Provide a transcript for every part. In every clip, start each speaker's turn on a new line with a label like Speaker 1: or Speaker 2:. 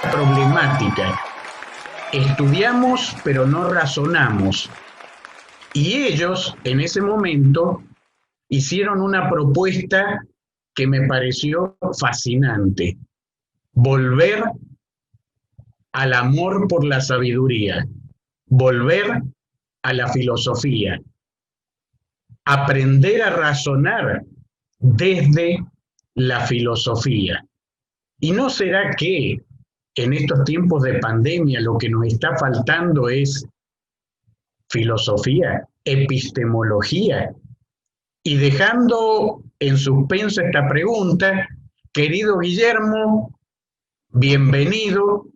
Speaker 1: la problemática. Estudiamos, pero no razonamos. Y ellos, en ese momento, hicieron una propuesta que me pareció fascinante. Volver al amor por la sabiduría, volver a la filosofía, aprender a razonar desde la filosofía. ¿Y no será que en estos tiempos de pandemia lo que nos está faltando es filosofía, epistemología? Y dejando en suspenso esta pregunta, querido Guillermo, bienvenido.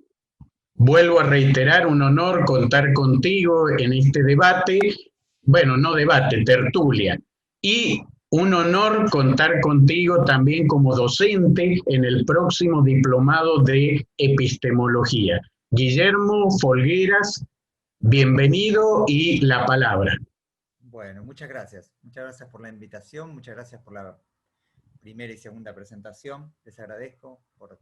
Speaker 1: Vuelvo a reiterar, un honor contar contigo en este debate, bueno, no debate, tertulia. Y un honor contar contigo también como docente en el próximo diplomado de epistemología. Guillermo Folgueras, bienvenido y la palabra.
Speaker 2: Bueno, muchas gracias. Muchas gracias por la invitación, muchas gracias por la primera y segunda presentación. Les agradezco por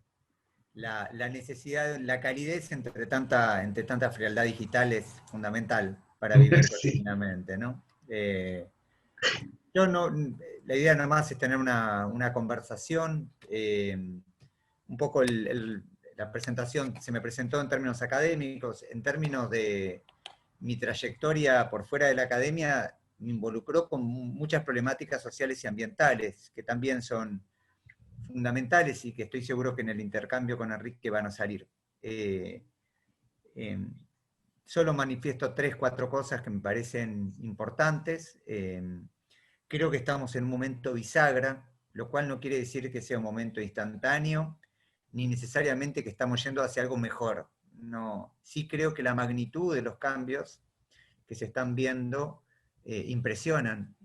Speaker 2: la necesidad, la calidez entre tanta frialdad digital es fundamental para vivir
Speaker 1: Sí.
Speaker 2: cotidianamente, ¿no? Yo no, la idea nada más es tener una conversación, un poco la presentación se me presentó en términos académicos, en términos de mi trayectoria por fuera de la academia, me involucró con muchas problemáticas sociales y ambientales, que también son fundamentales y que estoy seguro que en el intercambio con Enrique van a salir. Solo manifiesto 3, 4 cosas que me parecen importantes. Creo que estamos en un momento bisagra, lo cual no quiere decir que sea un momento instantáneo, ni necesariamente que estamos yendo hacia algo mejor. No, sí creo que la magnitud de los cambios que se están viendo impresionan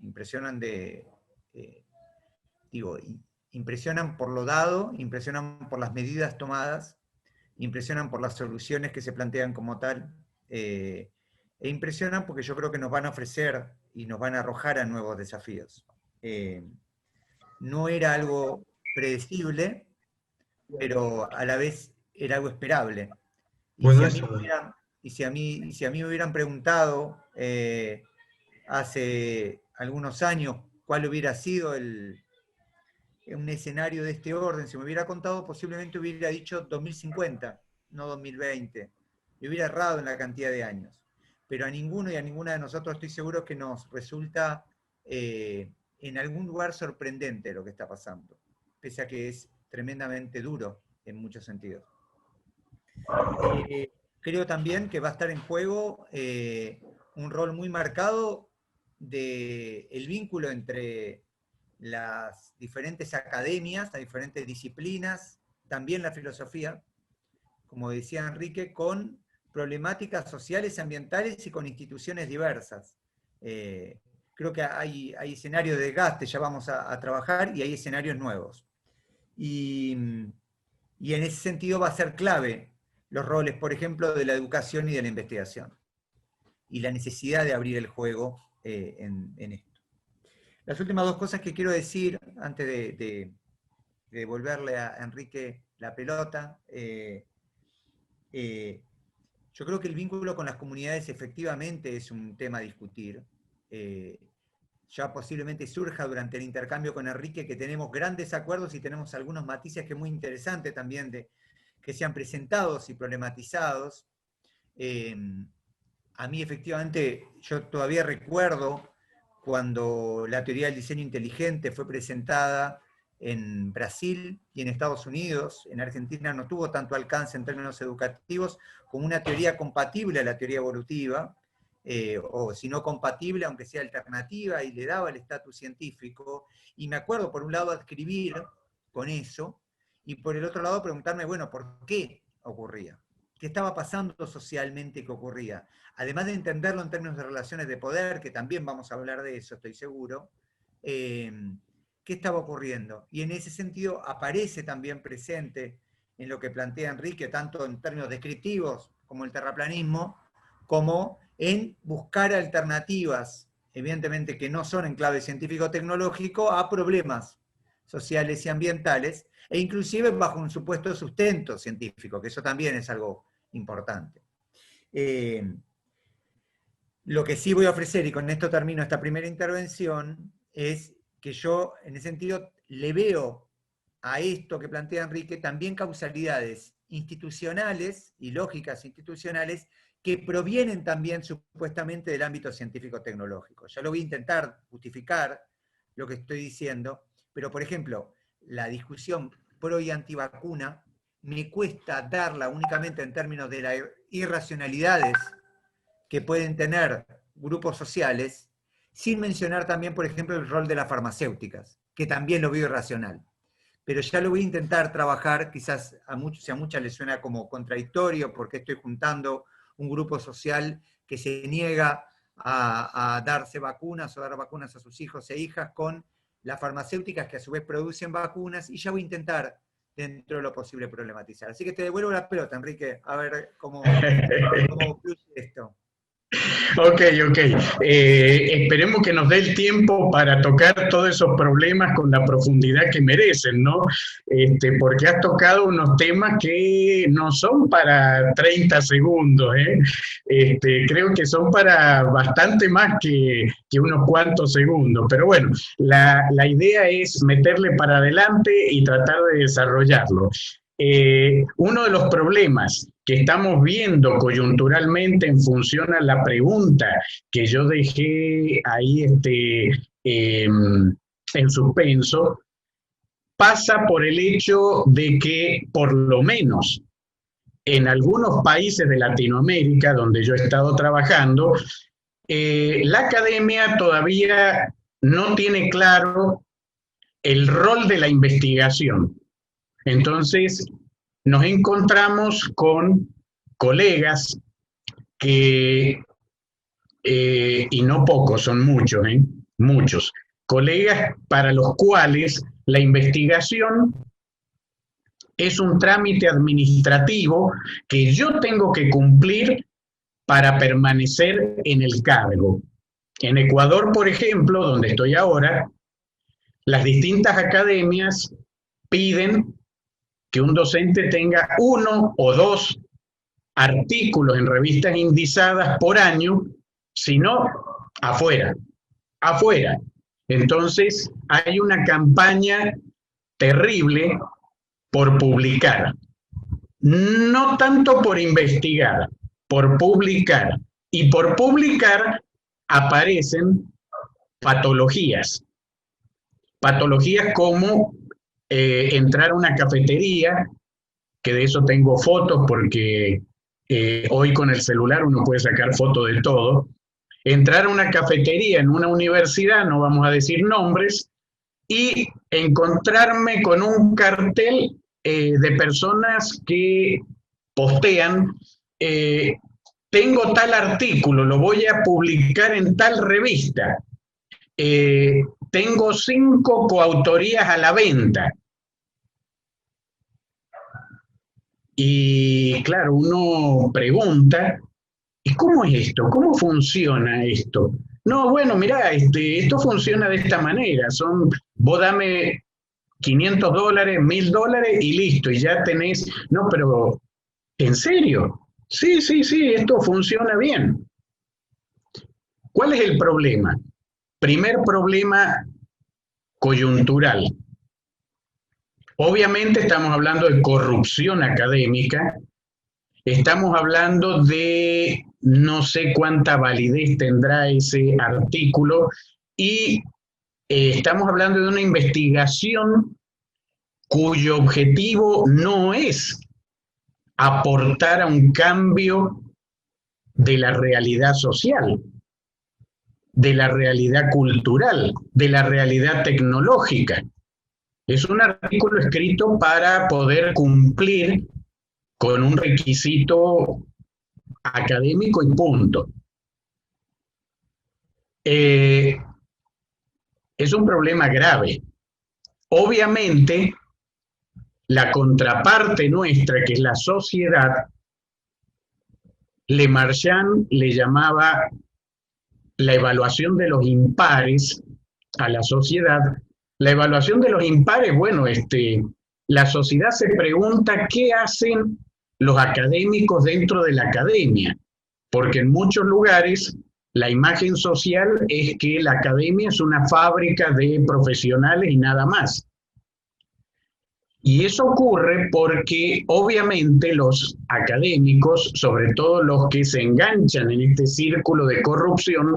Speaker 2: impresionan por lo dado, impresionan por las medidas tomadas, impresionan por las soluciones que se plantean como tal, e impresionan porque yo creo que nos van a ofrecer y nos van a arrojar a nuevos desafíos. No era algo predecible, pero a la vez era algo esperable. Y
Speaker 1: Bueno,
Speaker 2: si a mí
Speaker 1: eso.
Speaker 2: me hubieran preguntado hace algunos años cuál hubiera sido un escenario de este orden, si me hubiera contado, posiblemente hubiera dicho 2050, no 2020. Y hubiera errado en la cantidad de años. Pero a ninguno y a ninguna de nosotros estoy seguro que nos resulta en algún lugar sorprendente lo que está pasando, pese a que es tremendamente duro en muchos sentidos. Creo también que va a estar en juego un rol muy marcado del vínculo entre las diferentes academias, las diferentes disciplinas, también la filosofía, como decía Enrique, con problemáticas sociales, ambientales y con instituciones diversas. Creo que hay escenarios de desgaste, ya vamos a trabajar, y hay escenarios nuevos. Y en ese sentido va a ser clave los roles, por ejemplo, de la educación y de la investigación, y la necesidad de abrir el juego en esto. Las últimas 2 cosas que quiero decir, antes de devolverle a Enrique la pelota, yo creo que el vínculo con las comunidades efectivamente es un tema a discutir. Ya posiblemente surja durante el intercambio con Enrique que tenemos grandes acuerdos y tenemos algunos matices que es muy interesante también que sean presentados y problematizados. A mí efectivamente, yo todavía recuerdo cuando la teoría del diseño inteligente fue presentada en Brasil y en Estados Unidos. En Argentina no tuvo tanto alcance en términos educativos como una teoría compatible a la teoría evolutiva, o si no compatible, aunque sea alternativa, y le daba el estatus científico. Y me acuerdo, por un lado, escribir con eso, y por el otro lado preguntarme, bueno, ¿por qué ocurría? ¿Qué estaba pasando socialmente que ocurría? Además de entenderlo en términos de relaciones de poder, que también vamos a hablar de eso, estoy seguro, ¿qué estaba ocurriendo? Y en ese sentido aparece también presente en lo que plantea Enrique, tanto en términos descriptivos como el terraplanismo, como en buscar alternativas, evidentemente que no son en clave científico-tecnológico, a problemas sociales y ambientales, e inclusive bajo un supuesto sustento científico, que eso también es algo importante. Lo que sí voy a ofrecer, y con esto termino esta primera intervención, es que yo, en ese sentido, le veo a esto que plantea Enrique también causalidades institucionales y lógicas institucionales que provienen también supuestamente del ámbito científico-tecnológico. Ya lo voy a intentar justificar lo que estoy diciendo, pero por ejemplo, la discusión pro y antivacuna me cuesta darla únicamente en términos de las irracionalidades que pueden tener grupos sociales, sin mencionar también, por ejemplo, el rol de las farmacéuticas, que también lo veo irracional. Pero ya lo voy a intentar trabajar, quizás si a muchas les suena como contradictorio, porque estoy juntando un grupo social que se niega a darse vacunas o dar vacunas a sus hijos e hijas con las farmacéuticas que a su vez producen vacunas, y ya voy a intentar, dentro de lo posible, problematizar. Así que te devuelvo la pelota, Enrique, a ver cómo fluye esto.
Speaker 1: Ok, ok. Esperemos que nos dé el tiempo para tocar todos esos problemas con la profundidad que merecen, ¿no? Porque has tocado unos temas que no son para 30 segundos, ¿eh? Creo que son para bastante más que unos cuantos segundos. Pero bueno, la idea es meterle para adelante y tratar de desarrollarlo. Uno de los problemas que estamos viendo coyunturalmente en función a la pregunta que yo dejé ahí en suspenso, pasa por el hecho de que, por lo menos en algunos países de Latinoamérica donde yo he estado trabajando, la academia todavía no tiene claro el rol de la investigación. Entonces, nos encontramos con colegas que, y no pocos, son muchos, muchos, colegas para los cuales la investigación es un trámite administrativo que yo tengo que cumplir para permanecer en el cargo. En Ecuador, por ejemplo, donde estoy ahora, las distintas academias piden que un docente tenga 1 o 2 artículos en revistas indizadas por año, si no, afuera, afuera. Entonces, hay una campaña terrible por publicar. No tanto por investigar, por publicar. Y por publicar aparecen patologías. Patologías como entrar a una cafetería, que de eso tengo fotos porque hoy con el celular uno puede sacar fotos de todo. Entrar a una cafetería en una universidad, no vamos a decir nombres, y encontrarme con un cartel de personas que postean, tengo tal artículo, lo voy a publicar en tal revista, tengo 5 coautorías a la venta. Y claro, uno pregunta, ¿y cómo es esto? ¿Cómo funciona esto? No, bueno, mirá, esto funciona de esta manera. Vos dame $500, $1000 y listo, y ya tenés. No, pero, ¿en serio? Sí, sí, sí, esto funciona bien. ¿Cuál es el problema? Primer problema coyuntural. Obviamente estamos hablando de corrupción académica, estamos hablando de no sé cuánta validez tendrá ese artículo y estamos hablando de una investigación cuyo objetivo no es aportar a un cambio de la realidad social, de la realidad cultural, de la realidad tecnológica. Es un artículo escrito para poder cumplir con un requisito académico y punto. Es un problema grave. Obviamente, la contraparte nuestra, que es la sociedad, Le Marchand le llamaba la evaluación de los impares a la sociedad, La evaluación de los impares, bueno, la sociedad se pregunta qué hacen los académicos dentro de la academia, porque en muchos lugares la imagen social es que la academia es una fábrica de profesionales y nada más. Y eso ocurre porque obviamente los académicos, sobre todo los que se enganchan en este círculo de corrupción,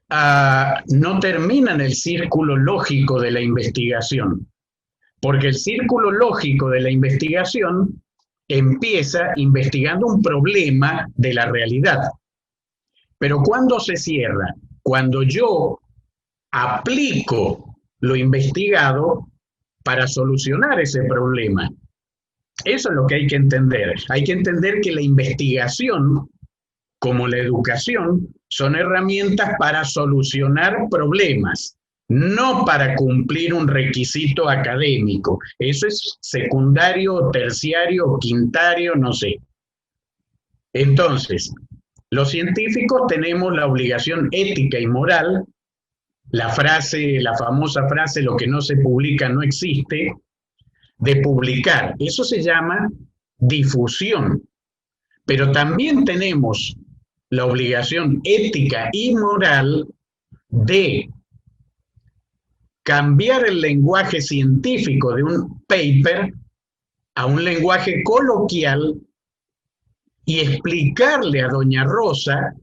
Speaker 1: no terminan el círculo lógico de la investigación, porque el círculo lógico de la investigación empieza investigando un problema de la realidad. Pero ¿cuándo se cierra? Cuando yo aplico lo investigado para solucionar ese problema. Eso es lo que hay que entender. Hay que entender que la investigación, como la educación, son herramientas para solucionar problemas, no para cumplir un requisito académico. Eso es secundario, terciario, quintario, no sé. Entonces, los científicos tenemos la obligación ética y moral, la famosa frase, lo que no se publica no existe, de publicar. Eso se llama difusión. Pero también tenemos la obligación ética y moral de cambiar el lenguaje científico de un paper a un lenguaje coloquial y explicarle a doña Rosa,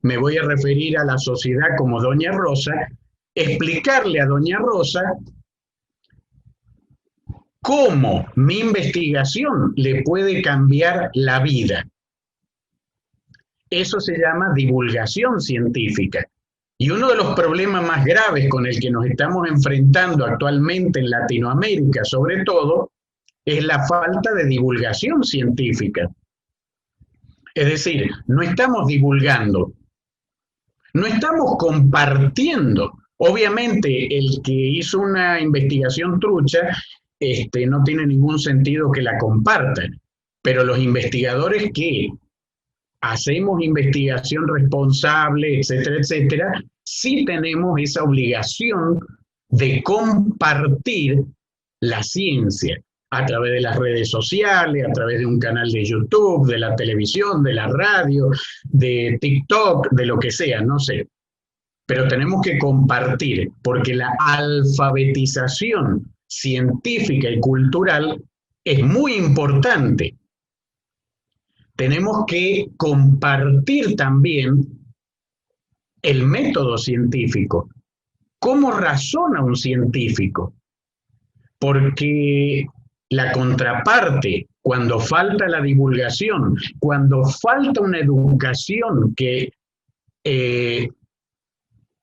Speaker 1: me voy a referir a la sociedad como doña Rosa, explicarle a doña Rosa cómo mi investigación le puede cambiar la vida. Eso se llama divulgación científica. Y uno de los problemas más graves con el que nos estamos enfrentando actualmente en Latinoamérica, sobre todo, es la falta de divulgación científica. Es decir, no estamos divulgando, no estamos compartiendo. Obviamente, el que hizo una investigación trucha, no tiene ningún sentido que la compartan, pero los investigadores que hacemos investigación responsable, etcétera, etcétera, sí tenemos esa obligación de compartir la ciencia a través de las redes sociales, a través de un canal de YouTube, de la televisión, de la radio, de TikTok, de lo que sea, no sé. Pero tenemos que compartir, porque la alfabetización científica y cultural es muy importante. Tenemos que compartir también el método científico. ¿Cómo razona un científico? Porque la contraparte, cuando falta la divulgación, cuando falta una educación que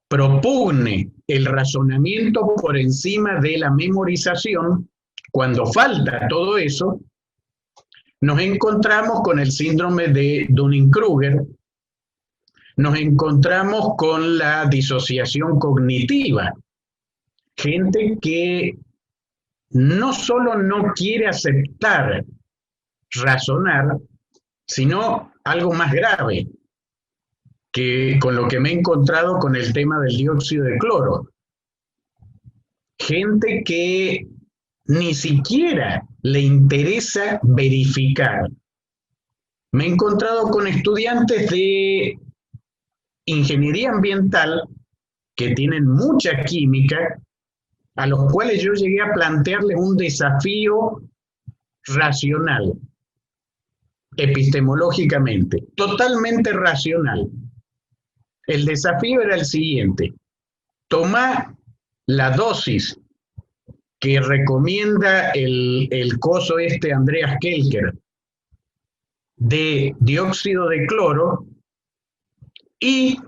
Speaker 1: propugne el razonamiento por encima de la memorización, cuando falta todo eso, nos encontramos con el síndrome de Dunning-Kruger, nos encontramos con la disociación cognitiva, gente que no solo no quiere aceptar, razonar, sino algo más grave, que con lo que me he encontrado con el tema del dióxido de cloro. Gente que ni siquiera le interesa verificar. Me he encontrado con estudiantes de ingeniería ambiental que tienen mucha química, a los cuales yo llegué a plantearles un desafío racional, epistemológicamente, totalmente racional. El desafío era el siguiente: toma la dosis que recomienda el coso Andreas Kelker de dióxido de cloro y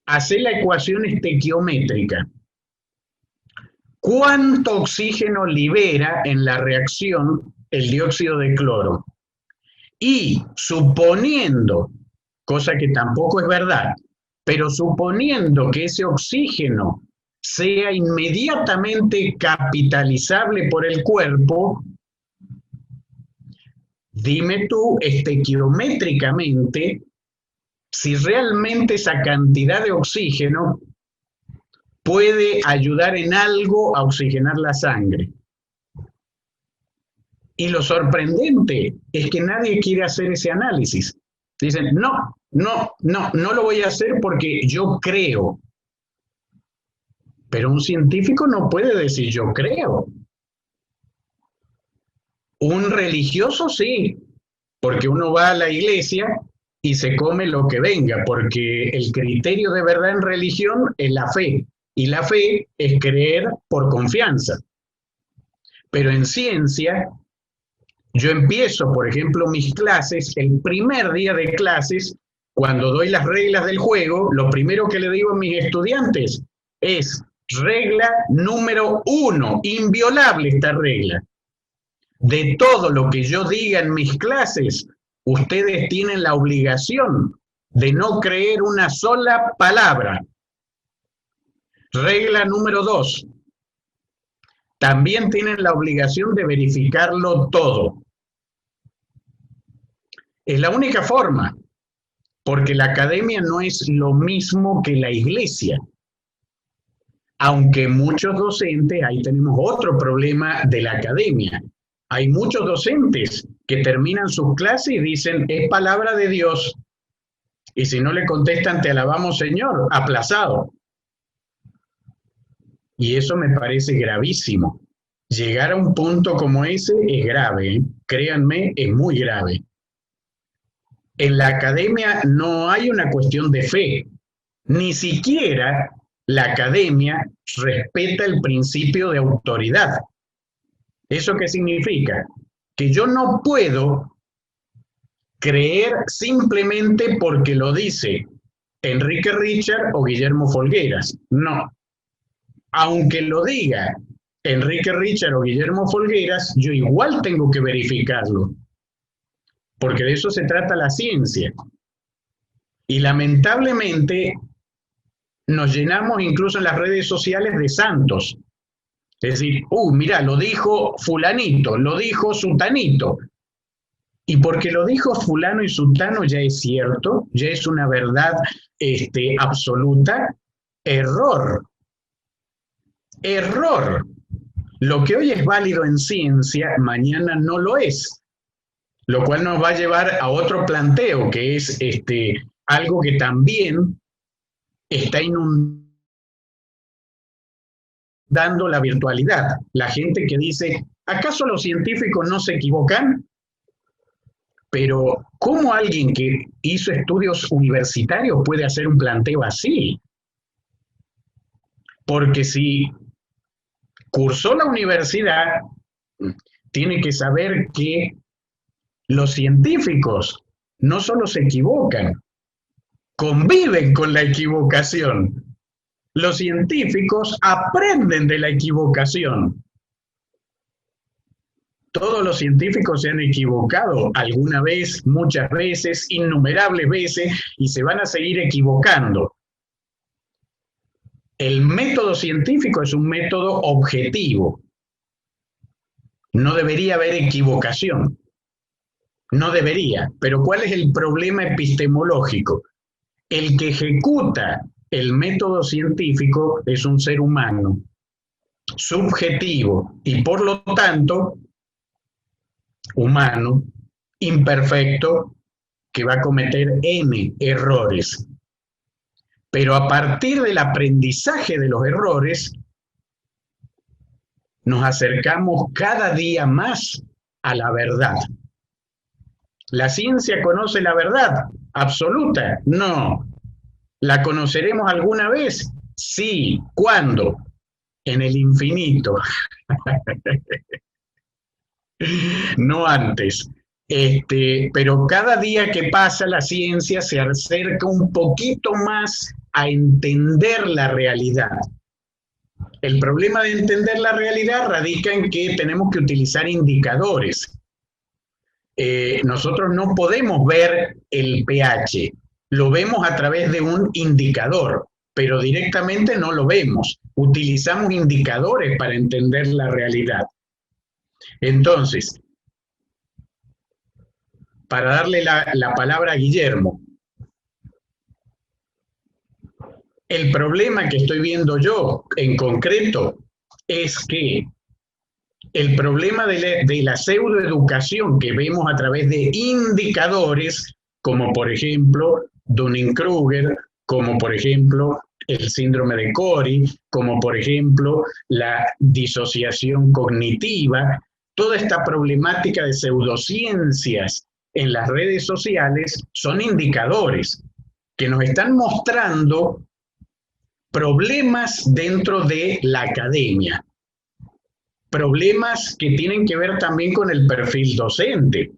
Speaker 1: hacer la ecuación estequiométrica. ¿Cuánto oxígeno libera en la reacción el dióxido de cloro? Y suponiendo, cosa que tampoco es verdad, pero suponiendo que ese oxígeno sea inmediatamente capitalizable por el cuerpo, dime tú estequiométricamente si realmente esa cantidad de oxígeno puede ayudar en algo a oxigenar la sangre. Y lo sorprendente es que nadie quiere hacer ese análisis. Dicen, no lo voy a hacer porque yo creo. Pero un científico no puede decir yo creo. Un religioso sí, porque uno va a la iglesia y se come lo que venga, porque el criterio de verdad en religión es la fe, y la fe es creer por confianza. Pero en ciencia, yo empiezo, por ejemplo, mis clases, el primer día de clases, cuando doy las reglas del juego, lo primero que le digo a mis estudiantes es regla número 1, inviolable esta regla. De todo lo que yo diga en mis clases, ustedes tienen la obligación de no creer una sola palabra. Regla número 2. También tienen la obligación de verificarlo todo. Es la única forma, porque la academia no es lo mismo que la iglesia. Aunque muchos docentes, ahí tenemos otro problema de la academia. Hay muchos docentes que terminan sus clases y dicen, es palabra de Dios. Y si no le contestan, te alabamos, Señor, aplazado. Y eso me parece gravísimo. Llegar a un punto como ese es grave, ¿eh? Créanme, es muy grave. En la academia no hay una cuestión de fe. Ni siquiera la academia respeta el principio de autoridad. ¿Eso qué significa? Que yo no puedo creer simplemente porque lo dice Enrique Richard o Guillermo Folgueras. No. Aunque lo diga Enrique Richard o Guillermo Folgueras, yo igual tengo que verificarlo. Porque de eso se trata la ciencia. Y lamentablemente nos llenamos incluso en las redes sociales de santos. Es decir, mira, lo dijo fulanito, lo dijo sutanito. Y porque lo dijo fulano y sutano ya es cierto, ya es una verdad absoluta. Error. Error. Lo que hoy es válido en ciencia, mañana no lo es. Lo cual nos va a llevar a otro planteo, que es algo que también está inundando la virtualidad. La gente que dice, ¿acaso los científicos no se equivocan? Pero, ¿cómo alguien que hizo estudios universitarios puede hacer un planteo así? Porque si cursó la universidad, tiene que saber que los científicos no solo se equivocan, conviven con la equivocación. Los científicos aprenden de la equivocación. Todos los científicos se han equivocado alguna vez, muchas veces, innumerables veces, y se van a seguir equivocando. El método científico es un método objetivo. No debería haber equivocación. No debería. Pero ¿cuál es el problema epistemológico? El que ejecuta el método científico es un ser humano, subjetivo y por lo tanto humano, imperfecto, que va a cometer N errores. Pero a partir del aprendizaje de los errores, nos acercamos cada día más a la verdad. ¿La ciencia conoce la verdad absoluta? No. ¿La conoceremos alguna vez? Sí. ¿Cuándo? En el infinito. No antes. Pero cada día que pasa la ciencia se acerca un poquito más a entender la realidad. El problema de entender la realidad radica en que tenemos que utilizar indicadores. Nosotros no podemos ver el pH, lo vemos a través de un indicador, pero directamente no lo vemos. Utilizamos indicadores para entender la realidad. Entonces, para darle la palabra a Guillermo, El problema que estoy viendo yo en concreto es que el problema de la pseudoeducación que vemos a través de indicadores, como por ejemplo Dunning-Kruger, como por ejemplo el síndrome de Cori, como por ejemplo la disociación cognitiva, toda esta problemática de pseudociencias en las redes sociales son indicadores que nos están mostrando problemas dentro de la academia, problemas que tienen que ver también con el perfil docente.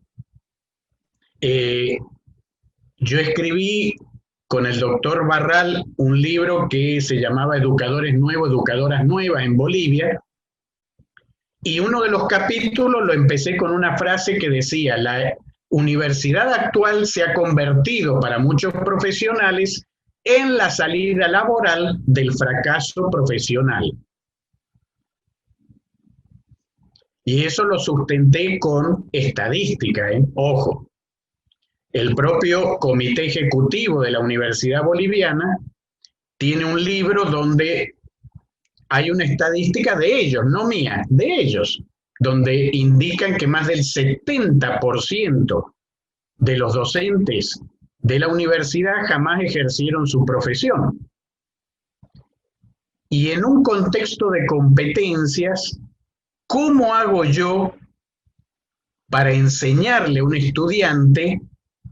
Speaker 1: Eh, yo escribí con el doctor Barral un libro que se llamaba Educadores Nuevos, Educadoras Nuevas en Bolivia, y uno de los capítulos lo empecé con una frase que decía: la universidad actual se ha convertido para muchos profesionales en la salida laboral del fracaso profesional. Y eso lo sustenté con estadística, ojo. El propio comité ejecutivo de la Universidad Boliviana tiene un libro donde hay una estadística de ellos, no mía, de ellos, donde indican que más del 70% de los docentes de la universidad jamás ejercieron su profesión. Y en un contexto de competencias, ¿cómo hago yo para enseñarle a un estudiante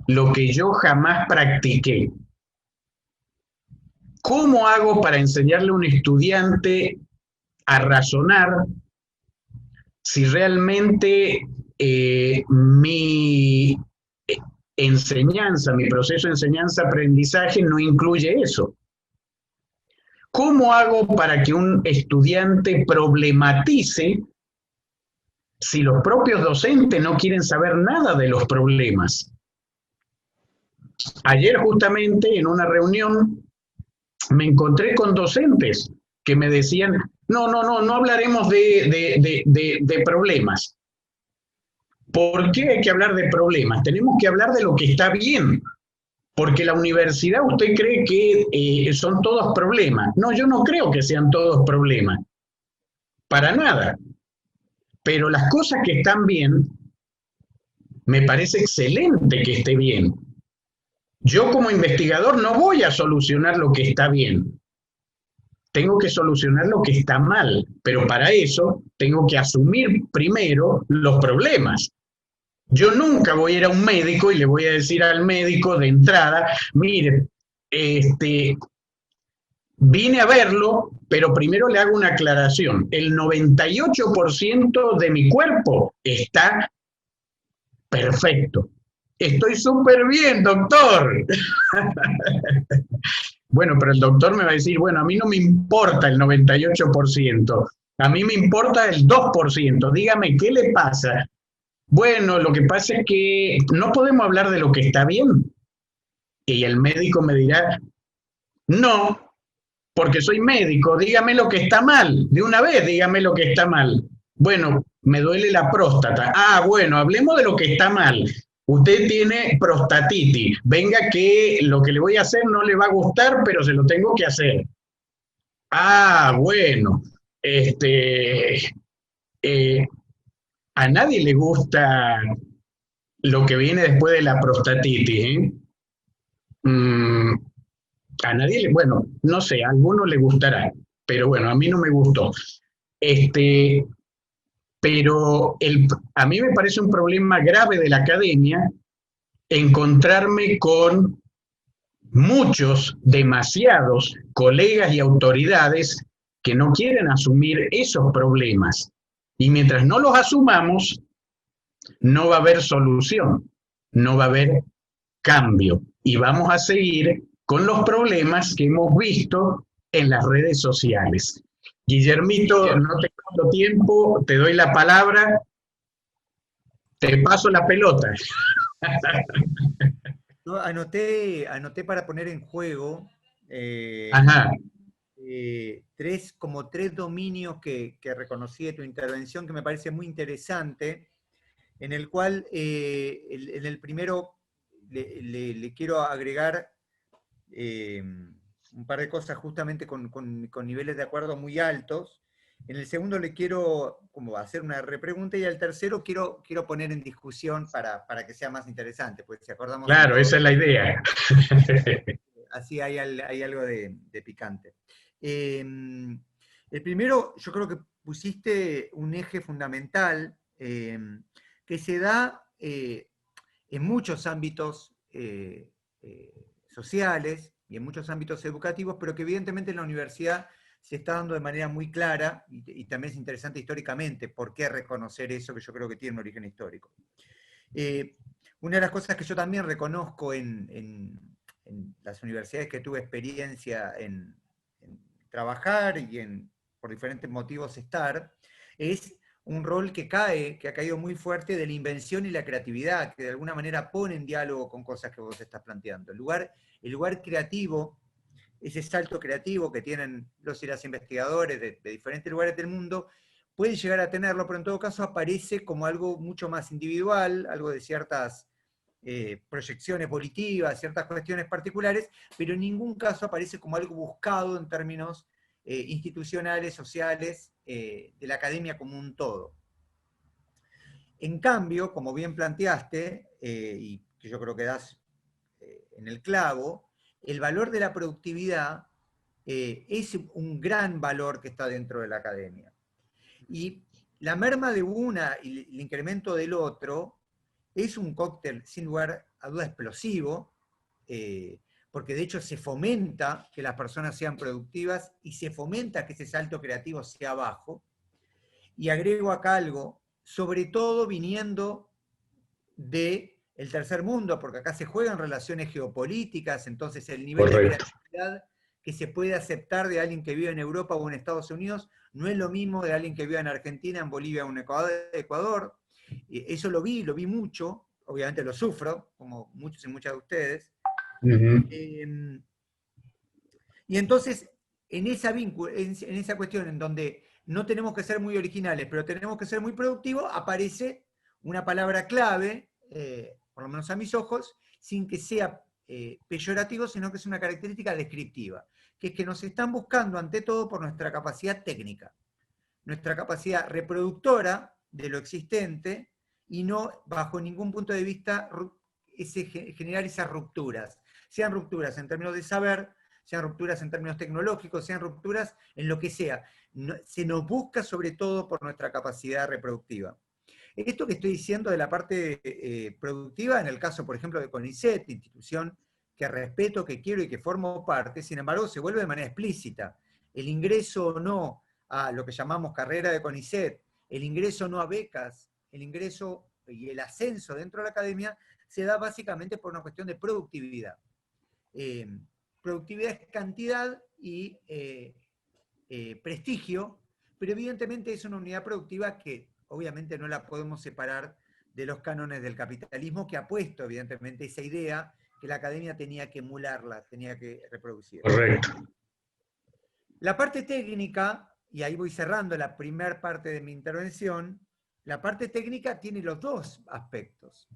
Speaker 1: lo que yo jamás practiqué? ¿Cómo hago para enseñarle a un estudiante a razonar si realmente mi enseñanza, mi proceso de enseñanza-aprendizaje no incluye eso? ¿Cómo hago para que un estudiante problematice si los propios docentes no quieren saber nada de los problemas? Ayer justamente en una reunión me encontré con docentes que me decían: no hablaremos de problemas. ¿Por qué hay que hablar de problemas? Tenemos que hablar de lo que está bien, porque la universidad, ¿usted cree que son todos problemas? No, yo no creo que sean todos problemas, para nada. Pero las cosas que están bien, me parece excelente que esté bien. Yo como investigador no voy a solucionar lo que está bien. Tengo que solucionar lo que está mal, pero para eso tengo que asumir primero los problemas. Yo nunca voy a ir a un médico y le voy a decir al médico de entrada: mire, vine a verlo, pero primero le hago una aclaración. El 98% de mi cuerpo está perfecto. Estoy súper bien, doctor. Bueno, pero el doctor me va a decir: bueno, a mí no me importa el 98%, a mí me importa el 2%. Dígame, ¿qué le pasa? Bueno, lo que pasa es que no podemos hablar de lo que está bien. Y el médico me dirá: no, porque soy médico, dígame lo que está mal. De una vez, dígame lo que está mal. Bueno, me duele la próstata. Ah, bueno, hablemos de lo que está mal. Usted tiene prostatitis. Venga, que lo que le voy a hacer no le va a gustar, pero se lo tengo que hacer. Ah, bueno, eh, a nadie le gusta lo que viene después de la prostatitis, ¿eh? Mm, a nadie le, bueno, no sé, a alguno le gustará, pero bueno, a mí no me gustó. Este, pero a mí me parece un problema grave de la academia encontrarme con muchos, demasiados colegas y autoridades que no quieren asumir esos problemas. Y mientras no los asumamos, no va a haber solución, no va a haber cambio. Y vamos a seguir con los problemas que hemos visto en las redes sociales. Guillermito, no tengo tiempo, te doy la palabra, te paso la pelota.
Speaker 2: Yo anoté para poner en juego
Speaker 1: Ajá,
Speaker 2: como tres dominios que reconocí de tu intervención que me parece muy interesante, en el cual en el primero le quiero agregar un par de cosas justamente con niveles de acuerdo muy altos. En el segundo le quiero como hacer una repregunta y al tercero quiero poner en discusión para que sea más interesante, pues si acordamos en
Speaker 1: Claro,
Speaker 2: todo,
Speaker 1: esa es la idea.
Speaker 2: así hay algo de picante. El primero, yo creo que pusiste un eje fundamental que se da en muchos ámbitos sociales y en muchos ámbitos educativos, pero que evidentemente en la universidad se está dando de manera muy clara, y también es interesante históricamente, por qué reconocer eso que yo creo que tiene un origen histórico. Una de las cosas que yo también reconozco en las universidades que tuve experiencia en trabajar y por diferentes motivos estar, es un rol que ha caído muy fuerte de la invención y la creatividad, que de alguna manera pone en diálogo con cosas que vos estás planteando. El lugar creativo, ese salto creativo que tienen los y las investigadores de diferentes lugares del mundo, pueden llegar a tenerlo, pero en todo caso aparece como algo mucho más individual, algo de ciertas proyecciones volitivas, ciertas cuestiones particulares, pero en ningún caso aparece como algo buscado en términos institucionales, sociales, de la academia como un todo. En cambio, como bien planteaste, y que yo creo que das en el clavo, el valor de la productividad es un gran valor que está dentro de la academia. Y la merma de una y el incremento del otro es un cóctel, sin lugar a duda, explosivo, porque de hecho se fomenta que las personas sean productivas y se fomenta que ese salto creativo sea bajo. Y agrego acá algo, sobre todo viniendo del tercer mundo, porque acá se juegan relaciones geopolíticas, entonces el nivel de
Speaker 1: Correcto.
Speaker 2: creatividad que se puede aceptar de alguien que vive en Europa o en Estados Unidos no es lo mismo de alguien que vive en Argentina, en Bolivia o en Ecuador. Eso lo vi mucho, obviamente lo sufro, como muchos y muchas de ustedes. Y entonces, en esa cuestión en donde no tenemos que ser muy originales, pero tenemos que ser muy productivos, aparece una palabra clave, por lo menos a mis ojos, sin que sea peyorativo, sino que es una característica descriptiva, que es que nos están buscando ante todo por nuestra capacidad técnica, nuestra capacidad reproductora de lo existente y no bajo ningún punto de vista generar esas rupturas, sean rupturas en términos de saber, sean rupturas en términos tecnológicos, sean rupturas en lo que sea. Se nos busca sobre todo por nuestra capacidad reproductiva. Esto que estoy diciendo de la parte productiva, en el caso, por ejemplo, de CONICET, institución que respeto, que quiero y que formo parte, sin embargo, se vuelve de manera explícita. El ingreso o no a lo que llamamos carrera de CONICET, el ingreso no a becas, el ingreso y el ascenso dentro de la academia se da básicamente por una cuestión de productividad. Productividad es cantidad y prestigio, pero evidentemente es una unidad productiva que obviamente no la podemos separar de los cánones del capitalismo, que ha puesto evidentemente esa idea que la academia tenía que emularla, tenía que reproducir.
Speaker 1: Correcto.
Speaker 2: La parte técnica, y ahí voy cerrando la primera parte de mi intervención, la parte técnica tiene los dos aspectos,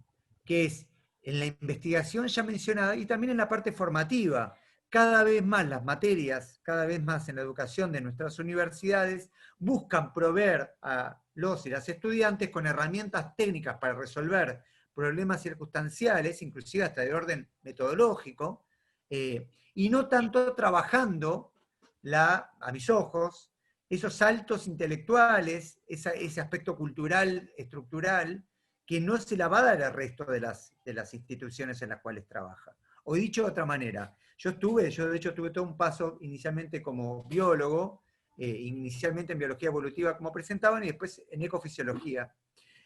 Speaker 2: que es en la investigación ya mencionada y también en la parte formativa. Cada vez más las materias, cada vez más en la educación de nuestras universidades, buscan proveer a los y las estudiantes con herramientas técnicas para resolver problemas circunstanciales, inclusive hasta de orden metodológico, y no tanto trabajando a mis ojos, esos saltos intelectuales, ese aspecto cultural, estructural, que no se la va a dar al resto de las instituciones en las cuales trabaja. O dicho de otra manera, yo de hecho tuve todo un paso inicialmente como biólogo, inicialmente en biología evolutiva como presentaban y después en ecofisiología.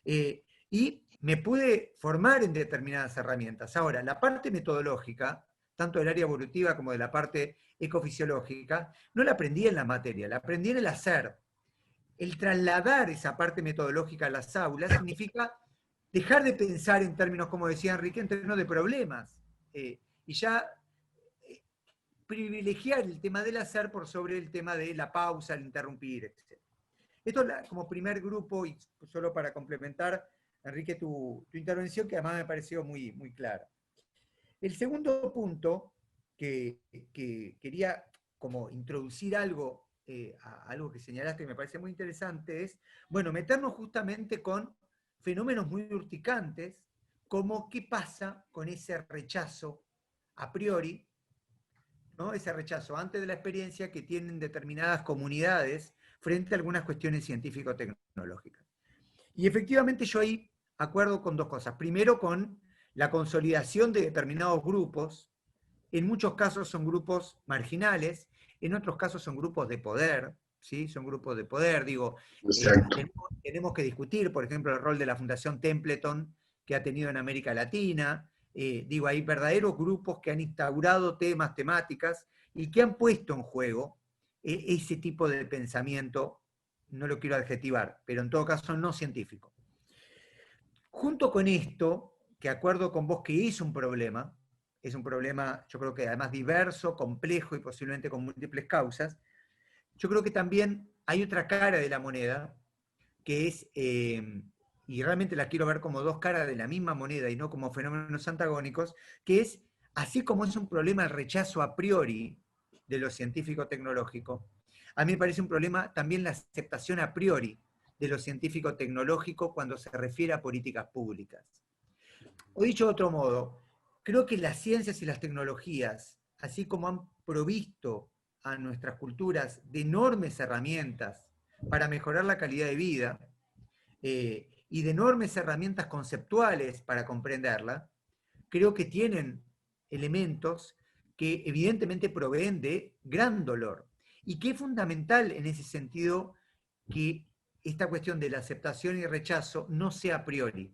Speaker 2: Y me pude formar en determinadas herramientas. Ahora, la parte metodológica, tanto del área evolutiva como de la parte ecofisiológica, no la aprendí en la materia, la aprendí en el hacer. El trasladar esa parte metodológica a las aulas significa dejar de pensar en términos, como decía Enrique, en términos de problemas, y ya privilegiar el tema del hacer por sobre el tema de la pausa, el interrumpir, etc. Esto como primer grupo, y solo para complementar, Enrique, tu intervención, que además me pareció muy, muy clara. El segundo punto que quería como introducir algo, a algo que señalaste que me parece muy interesante, es, bueno, meternos justamente con fenómenos muy urticantes, como qué pasa con ese rechazo a priori, ¿no? Ese rechazo antes de la experiencia que tienen determinadas comunidades frente a algunas cuestiones científico-tecnológicas. Y efectivamente yo ahí acuerdo con dos cosas. Primero, con la consolidación de determinados grupos. En muchos casos son grupos marginales, en otros casos son grupos de poder, ¿sí? Son grupos de poder, digo,
Speaker 1: Exacto.
Speaker 2: tenemos que discutir, por ejemplo, el rol de la Fundación Templeton que ha tenido en América Latina. Digo, hay verdaderos grupos que han instaurado temas, temáticas, y que han puesto en juego ese tipo de pensamiento, no lo quiero adjetivar, pero en todo caso no científico. Junto con esto, que acuerdo con vos que es un problema yo creo que además diverso, complejo y posiblemente con múltiples causas, yo creo que también hay otra cara de la moneda, que es, y realmente la quiero ver como dos caras de la misma moneda y no como fenómenos antagónicos, que es, así como es un problema el rechazo a priori de lo científico-tecnológico, a mí me parece un problema también la aceptación a priori de lo científico-tecnológico cuando se refiere a políticas públicas. O dicho de otro modo, creo que las ciencias y las tecnologías, así como han provisto a nuestras culturas de enormes herramientas para mejorar la calidad de vida, y de enormes herramientas conceptuales para comprenderla, creo que tienen elementos que evidentemente proveen de gran dolor. Y que es fundamental en ese sentido que esta cuestión de la aceptación y rechazo no sea a priori,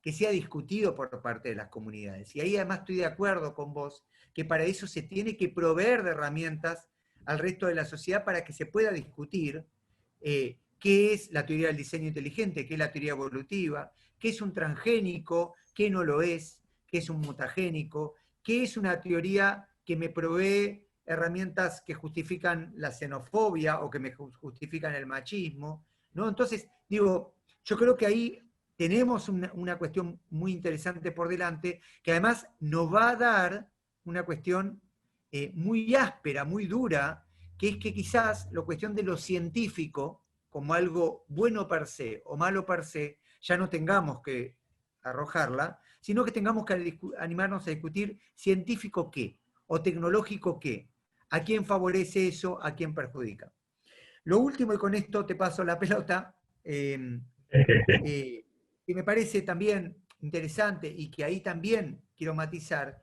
Speaker 2: que sea discutido por parte de las comunidades. Y ahí además estoy de acuerdo con vos, que para eso se tiene que proveer de herramientas al resto de la sociedad para que se pueda discutir qué es la teoría del diseño inteligente, qué es la teoría evolutiva, qué es un transgénico, qué no lo es, qué es un mutagénico, qué es una teoría que me provee herramientas que justifican la xenofobia o que me justifican el machismo, ¿no? Entonces, digo, yo creo que ahí tenemos una cuestión muy interesante por delante, que además nos va a dar una cuestión muy áspera, muy dura, que es que quizás la cuestión de lo científico, como algo bueno per se o malo per se, ya no tengamos que arrojarla, sino que tengamos que animarnos a discutir científico qué o tecnológico qué, a quién favorece eso, a quién perjudica. Lo último, y con esto te paso la pelota, que me parece también interesante y que ahí también quiero matizar,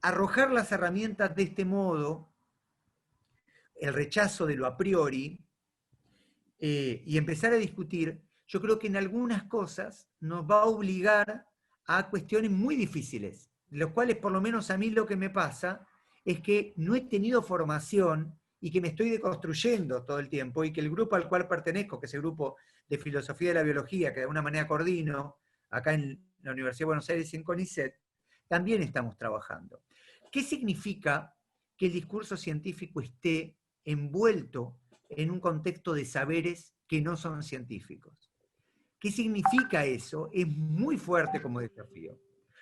Speaker 2: arrojar las herramientas de este modo, el rechazo de lo a priori, y empezar a discutir, yo creo que en algunas cosas nos va a obligar a cuestiones muy difíciles, de los cuales por lo menos a mí lo que me pasa es que no he tenido formación y que me estoy deconstruyendo todo el tiempo y que el grupo al cual pertenezco, que es el grupo de filosofía de la biología, que de alguna manera coordino acá en la Universidad de Buenos Aires y en CONICET, también estamos trabajando. ¿Qué significa que el discurso científico esté envuelto en un contexto de saberes que no son científicos? ¿Qué significa eso? Es muy fuerte como desafío.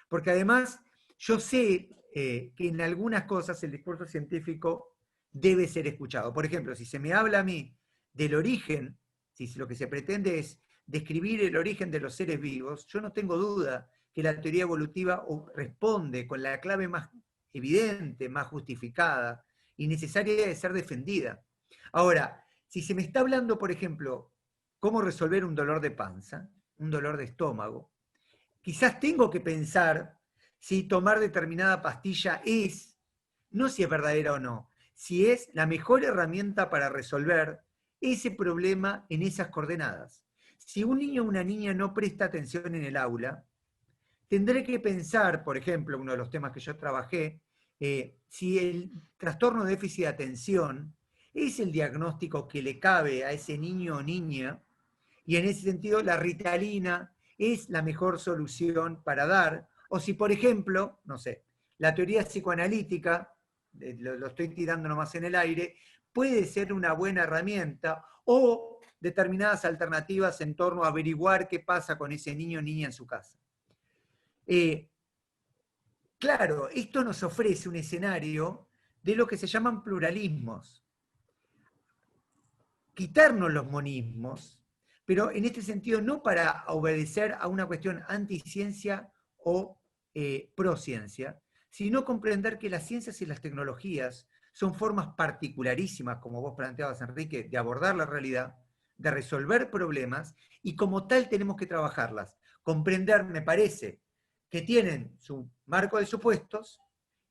Speaker 2: Porque además yo sé que en algunas cosas el discurso científico debe ser escuchado. Por ejemplo, si se me habla a mí del origen, si lo que se pretende es describir el origen de los seres vivos, yo no tengo duda que la teoría evolutiva responde con la clave más evidente, más justificada y necesaria de ser defendida. Ahora, si se me está hablando, por ejemplo, cómo resolver un dolor de panza, un dolor de estómago, quizás tengo que pensar si tomar determinada pastilla es, no si es verdadera o no, si es la mejor herramienta para resolver ese problema en esas coordenadas. Si un niño o una niña no presta atención en el aula, tendré que pensar, por ejemplo, uno de los temas que yo trabajé, si el trastorno de déficit de atención es el diagnóstico que le cabe a ese niño o niña, y en ese sentido la Ritalina es la mejor solución para dar, o si, por ejemplo, no sé, la teoría psicoanalítica, lo estoy tirando nomás en el aire, puede ser una buena herramienta, o determinadas alternativas en torno a averiguar qué pasa con ese niño o niña en su casa. ¿Qué claro, esto nos ofrece un escenario de lo que se llaman pluralismos. Quitarnos los monismos, pero en este sentido no para obedecer a una cuestión anticiencia o prociencia, sino comprender que las ciencias y las tecnologías son formas particularísimas, como vos planteabas, Enrique, de abordar la realidad, de resolver problemas, y como tal tenemos que trabajarlas. Comprender, me parece, que tienen su marco de supuestos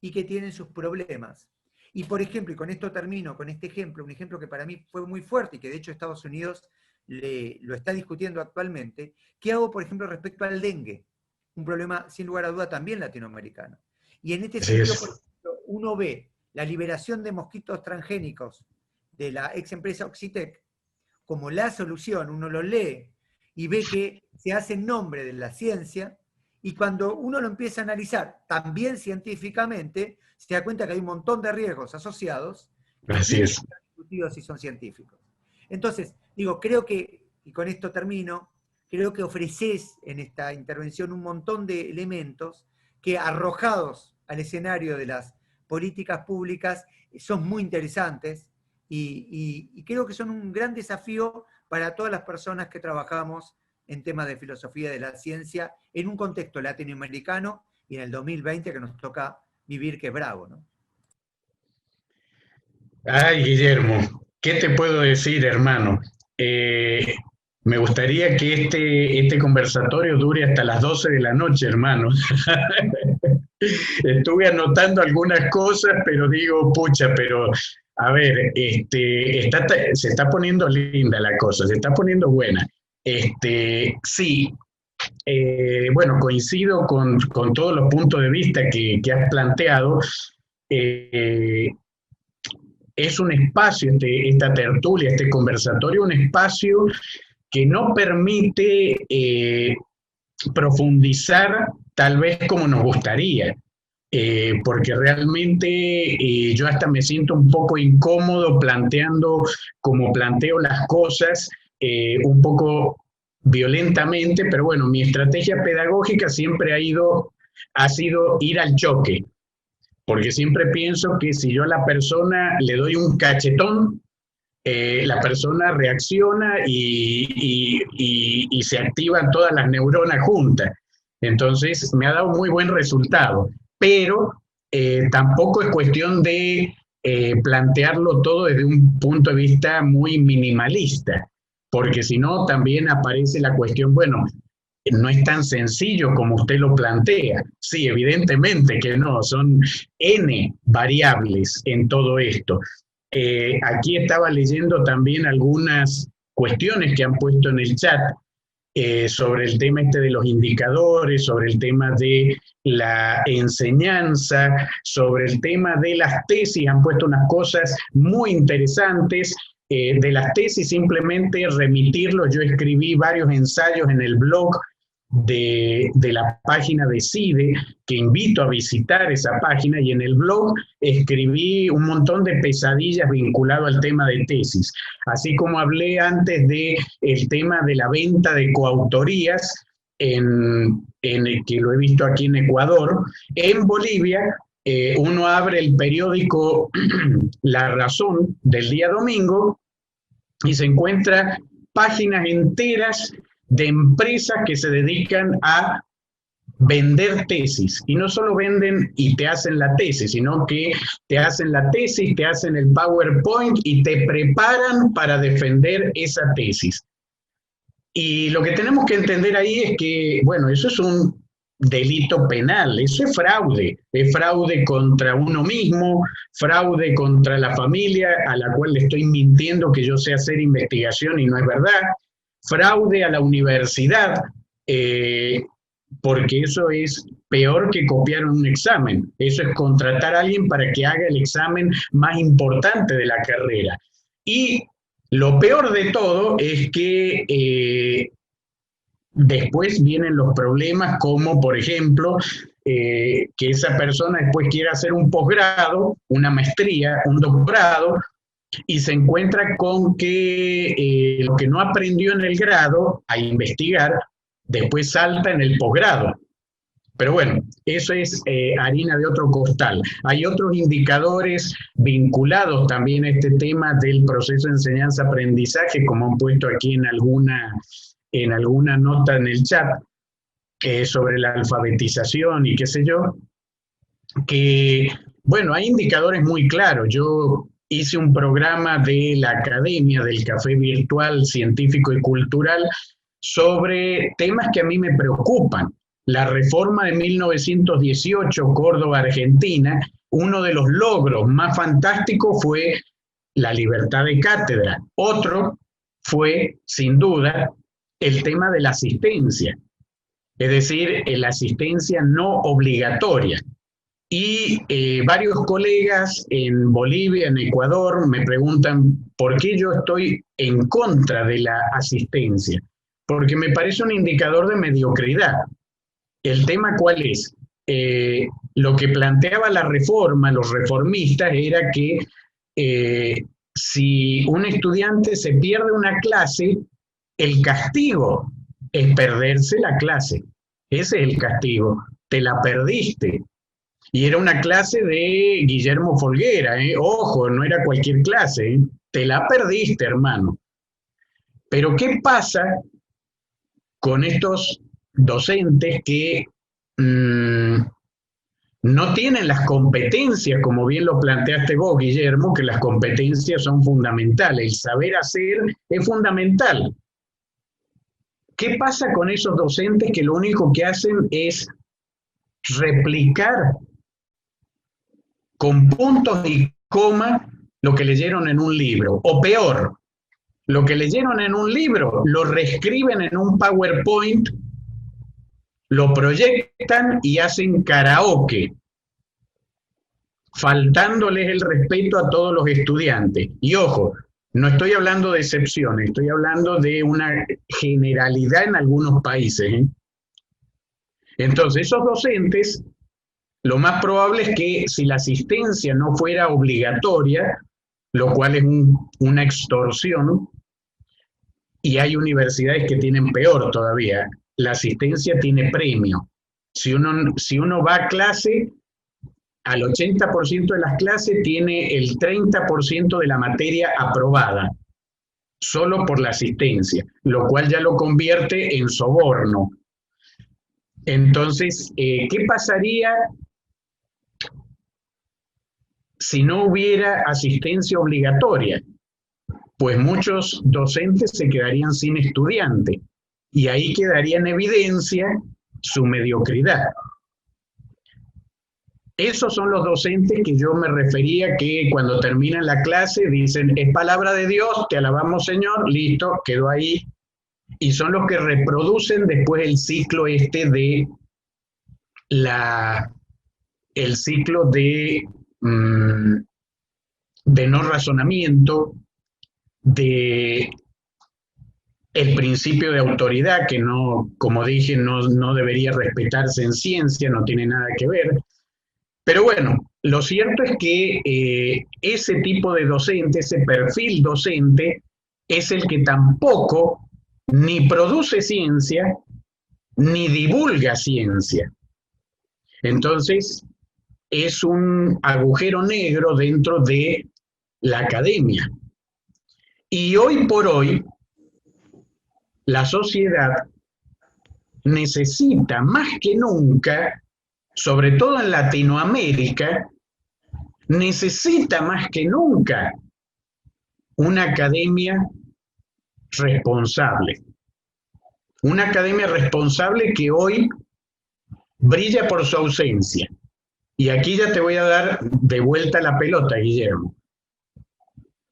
Speaker 2: y que tienen sus problemas. Y por ejemplo, y con esto termino, con este ejemplo, un ejemplo que para mí fue muy fuerte y que de hecho Estados Unidos lo está discutiendo actualmente, ¿qué hago, por ejemplo, respecto al dengue? Un problema, sin lugar a duda, también latinoamericano. Y en este
Speaker 1: Así
Speaker 2: sentido,
Speaker 1: es.
Speaker 2: por ejemplo, uno ve la liberación de mosquitos transgénicos de la ex empresa Oxitec como la solución, uno lo lee y ve que se hace en nombre de la ciencia, y cuando uno lo empieza a analizar también científicamente, se da cuenta que hay un montón de riesgos asociados que
Speaker 1: Así
Speaker 2: tienen que
Speaker 1: es.
Speaker 2: ser discutidos si son científicos. Entonces, digo, creo que, y con esto termino, creo que ofreces en esta intervención un montón de elementos que, arrojados al escenario de las políticas públicas, son muy interesantes y creo que son un gran desafío para todas las personas que trabajamos en temas de filosofía de la ciencia en un contexto latinoamericano y en el 2020 que nos toca vivir, que es bravo, ¿no?
Speaker 1: Ay, Guillermo, ¿qué te puedo decir, hermano? Eh, Me gustaría que este conversatorio dure hasta las 12 de la noche, hermano. Estuve anotando algunas cosas, pero digo, pucha, pero a ver, se está poniendo linda la cosa, se está poniendo buena. Sí, bueno, coincido con todos los puntos de vista que has planteado. Eh, es un espacio, esta tertulia, este conversatorio, un espacio que no permite profundizar tal vez como nos gustaría. Porque realmente yo hasta me siento un poco incómodo planteando como planteo las cosas, un poco violentamente, pero bueno, mi estrategia pedagógica siempre ha sido ir al choque, porque siempre pienso que si yo a la persona le doy un cachetón, la persona reacciona y se activan todas las neuronas juntas. Entonces, me ha dado muy buen resultado, pero tampoco es cuestión de plantearlo todo desde un punto de vista muy minimalista, porque si no, también aparece la cuestión, bueno, no es tan sencillo como usted lo plantea. Sí, evidentemente que no, son N variables en todo esto. Aquí estaba leyendo también algunas cuestiones que han puesto en el chat sobre el tema este de los indicadores, sobre el tema de la enseñanza, sobre el tema de las tesis, han puesto unas cosas muy interesantes. De las tesis simplemente remitirlos, yo escribí varios ensayos en el blog de la página de CIDE, que invito a visitar esa página, y en el blog escribí un montón de pesadillas vinculado al tema de tesis, así como hablé antes de el tema de la venta de coautorías, que lo he visto aquí en Ecuador. En Bolivia, uno abre el periódico La Razón del día domingo y se encuentra páginas enteras de empresas que se dedican a vender tesis. Y no solo venden y te hacen la tesis, sino que te hacen la tesis, te hacen el PowerPoint y te preparan para defender esa tesis. Y lo que tenemos que entender ahí es que, bueno, eso es un delito penal, eso es fraude contra uno mismo, fraude contra la familia a la cual le estoy mintiendo que yo sé hacer investigación y no es verdad, fraude a la universidad, porque eso es peor que copiar un examen, eso es contratar a alguien para que haga el examen más importante de la carrera. Y lo peor de todo es que después vienen los problemas como, por ejemplo, que esa persona después quiere hacer un posgrado, una maestría, un doctorado, y se encuentra con que lo que no aprendió en el grado a investigar, después salta en el posgrado. Pero bueno, eso es harina de otro costal. Hay otros indicadores vinculados también a este tema del proceso de enseñanza-aprendizaje, como han puesto aquí en alguna nota en el chat, sobre la alfabetización y qué sé yo, que, bueno, hay indicadores muy claros. Yo hice un programa de la Academia del Café Virtual Científico y Cultural sobre temas que a mí me preocupan. La reforma de 1918, Córdoba, Argentina, uno de los logros más fantásticos fue la libertad de cátedra. Otro fue, sin duda, el tema de la asistencia, es decir, la asistencia no obligatoria. Y varios colegas en Bolivia, en Ecuador, me preguntan por qué yo estoy en contra de la asistencia. Porque me parece un indicador de mediocridad. ¿El tema cuál es? Lo que planteaba la reforma, los reformistas, era que si un estudiante se pierde una clase, el castigo es perderse la clase. Ese es el castigo. Te la perdiste. Y era una clase de Guillermo Folguera, ¿eh? Ojo, no era cualquier clase, ¿eh? Te la perdiste, hermano. Pero ¿qué pasa con estos docentes que no tienen las competencias, como bien lo planteaste vos, Guillermo, que las competencias son fundamentales, el saber hacer es fundamental? ¿Qué pasa con esos docentes que lo único que hacen es replicar con puntos y comas lo que leyeron en un libro? O peor, lo que leyeron en un libro lo reescriben en un PowerPoint, lo proyectan y hacen karaoke, faltándoles el respeto a todos los estudiantes. Y ojo, no estoy hablando de excepciones, estoy hablando de una generalidad en algunos países, ¿eh? Entonces, esos docentes, lo más probable es que si la asistencia no fuera obligatoria, lo cual es una extorsión, y hay universidades que tienen peor todavía, la asistencia tiene premio. Si uno va a clase, al 80% de las clases tiene el 30% de la materia aprobada, solo por la asistencia, lo cual ya lo convierte en soborno. Entonces, ¿qué pasaría si no hubiera asistencia obligatoria? Pues muchos docentes se quedarían sin estudiante y ahí quedaría en evidencia su mediocridad. Esos son los docentes que yo me refería, que cuando terminan la clase dicen, es palabra de Dios, te alabamos Señor, listo, quedó ahí. Y son los que reproducen después el ciclo de el ciclo de no razonamiento, de el principio de autoridad, que no, como dije, no debería respetarse en ciencia, no tiene nada que ver. Pero bueno, lo cierto es que ese tipo de docente, ese perfil docente, es el que tampoco ni produce ciencia, ni divulga ciencia. Entonces, es un agujero negro dentro de la academia. Y hoy por hoy, la sociedad necesita más que nunca, sobre todo en Latinoamérica, necesita más que nunca una academia responsable. Una academia responsable que hoy brilla por su ausencia. Y aquí ya te voy a dar de vuelta la pelota, Guillermo.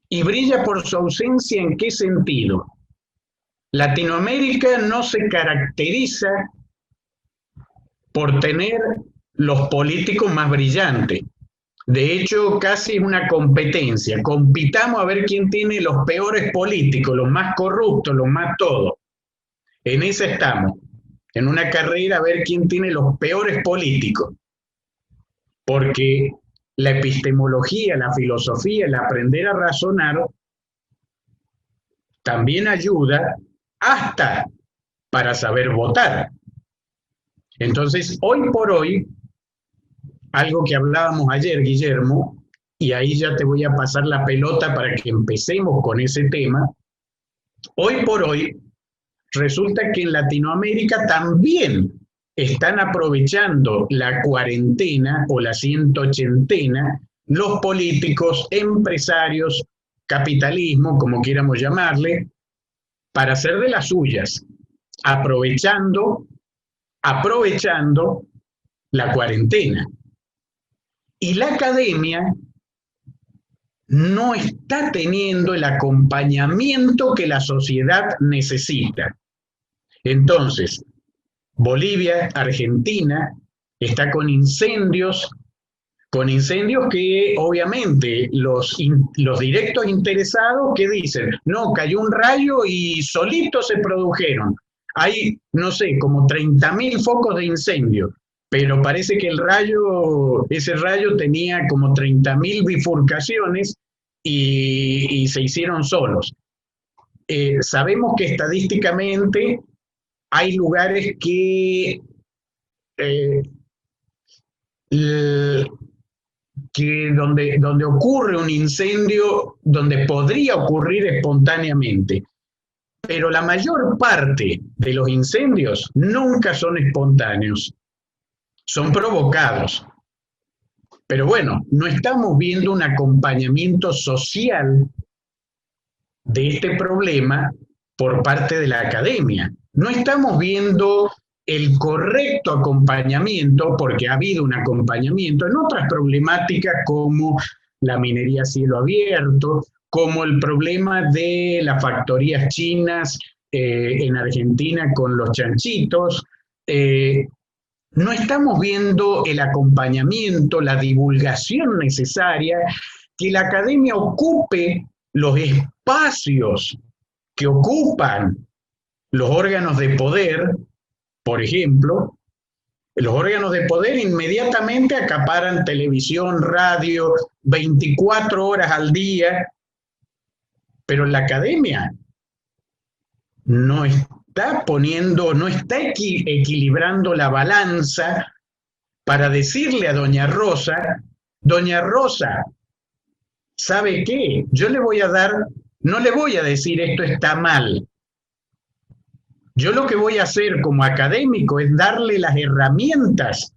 Speaker 1: ¿Y brilla por su ausencia en qué sentido? Latinoamérica no se caracteriza por tener los políticos más brillantes. De hecho, casi es una competencia. Compitamos a ver quién tiene los peores políticos, los más corruptos, los más todo. En esa estamos, en una carrera a ver quién tiene los peores políticos. Porque la epistemología, la filosofía, el aprender a razonar, también ayuda hasta para saber votar. Entonces, hoy por hoy, algo que hablábamos ayer, Guillermo, y ahí ya te voy a pasar la pelota para que empecemos con ese tema, hoy por hoy resulta que en Latinoamérica también están aprovechando la cuarentena o la 180 los políticos, empresarios, capitalismo, como quieramos llamarle, para hacer de las suyas, aprovechando, aprovechando la cuarentena. Y la academia no está teniendo el acompañamiento que la sociedad necesita. Entonces, Bolivia, Argentina, está con incendios que obviamente los directos interesados que dicen, no, cayó un rayo y solitos se produjeron. Hay, no sé, como 30.000 focos de incendio, pero parece que ese rayo tenía como 30.000 bifurcaciones y se hicieron solos. Sabemos que estadísticamente hay lugares eh, donde ocurre un incendio, donde podría ocurrir espontáneamente. Pero la mayor parte de los incendios nunca son espontáneos, son provocados. Pero bueno, no estamos viendo un acompañamiento social de este problema por parte de la academia. No estamos viendo el correcto acompañamiento, porque ha habido un acompañamiento en otras problemáticas como la minería a cielo abierto, como el problema de las factorías chinas en Argentina con los chanchitos. No estamos viendo el acompañamiento, la divulgación necesaria, que la academia ocupe los espacios que ocupan los órganos de poder, por ejemplo. Los órganos de poder inmediatamente acaparan televisión, radio, 24 horas al día, pero la academia no está poniendo, no está equilibrando la balanza para decirle a Doña Rosa, ¿sabe qué? Yo le voy a dar, no le voy a decir esto está mal. Yo lo que voy a hacer como académico es darle las herramientas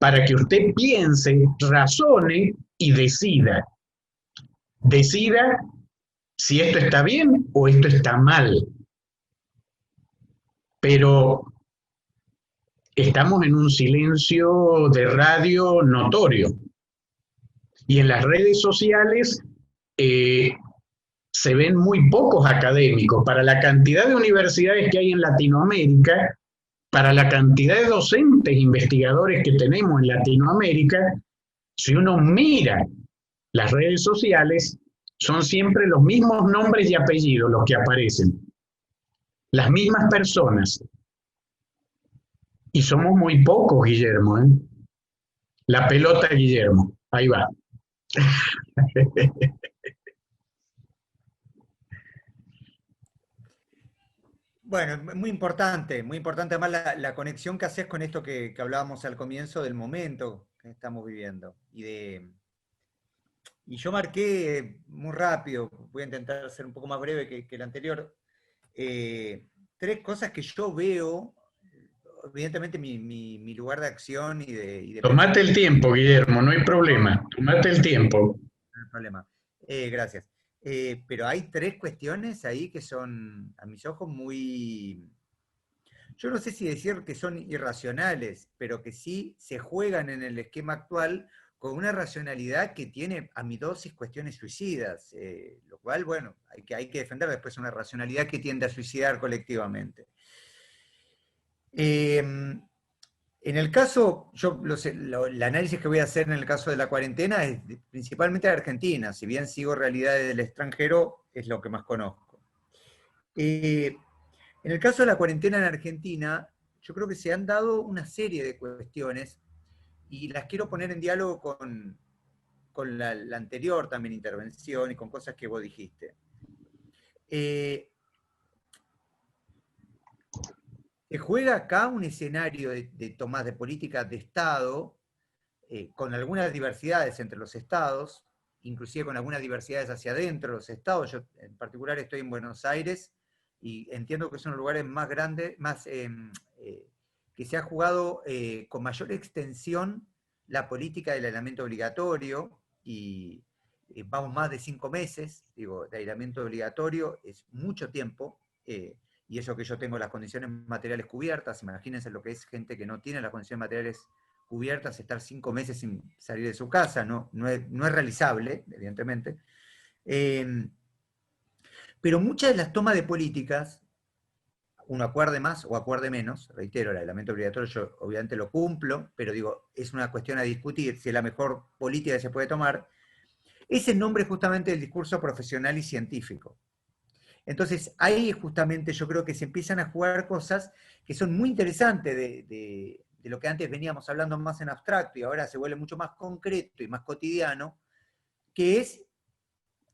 Speaker 1: para que usted piense, razone y decida. Decida si esto está bien o esto está mal. Pero estamos en un silencio de radio notorio. Y en las redes sociales se ven muy pocos académicos. Para la cantidad de universidades que hay en Latinoamérica, para la cantidad de docentes, investigadores que tenemos en Latinoamérica, si uno mira las redes sociales, son siempre los mismos nombres y apellidos los que aparecen, las mismas personas. Y somos muy pocos, Guillermo, ¿eh? La pelota, Guillermo. Ahí va.
Speaker 2: Bueno, muy importante además la conexión que haces con esto que hablábamos al comienzo del momento que estamos viviendo. Y yo marqué muy rápido, voy a intentar ser un poco más breve que el anterior, tres cosas que yo veo, evidentemente mi lugar de acción y de
Speaker 1: Tomate el
Speaker 2: pensamiento.
Speaker 1: tiempo, Guillermo, no hay problema. Tomate el tiempo.
Speaker 2: No hay problema. Gracias. Pero hay tres cuestiones ahí que son, a mis ojos, muy, yo no sé si decir que son irracionales, pero que sí se juegan en el esquema actual con una racionalidad que tiene a mi dosis cuestiones suicidas, lo cual, bueno, hay que defender después una racionalidad que tiende a suicidar colectivamente. En el caso, el análisis que voy a hacer en el caso de la cuarentena es principalmente de Argentina, si bien sigo realidades del extranjero, es lo que más conozco. En el caso de la cuarentena en Argentina, yo creo que se han dado una serie de cuestiones y las quiero poner en diálogo con la anterior también intervención y con cosas que vos dijiste. Se juega acá un escenario de toma de políticas de Estado, con algunas diversidades entre los estados, inclusive con algunas diversidades hacia adentro de los estados. Yo en particular estoy en Buenos Aires y entiendo que son los lugares más grandes, que se ha jugado con mayor extensión la política del aislamiento obligatorio, y vamos más de 5 meses, digo, de aislamiento obligatorio, es mucho tiempo, y eso que yo tengo las condiciones materiales cubiertas. Imagínense lo que es gente que no tiene las condiciones materiales cubiertas, estar 5 meses sin salir de su casa, no es realizable, evidentemente. Pero muchas de las tomas de políticas, uno acuerde más o acuerde menos, reitero, el aislamiento obligatorio yo obviamente lo cumplo, pero digo, es una cuestión a discutir si es la mejor política que se puede tomar, es en nombre justamente del discurso profesional y científico. Entonces, ahí justamente yo creo que se empiezan a jugar cosas que son muy interesantes de lo que antes veníamos hablando más en abstracto y ahora se vuelve mucho más concreto y más cotidiano, que es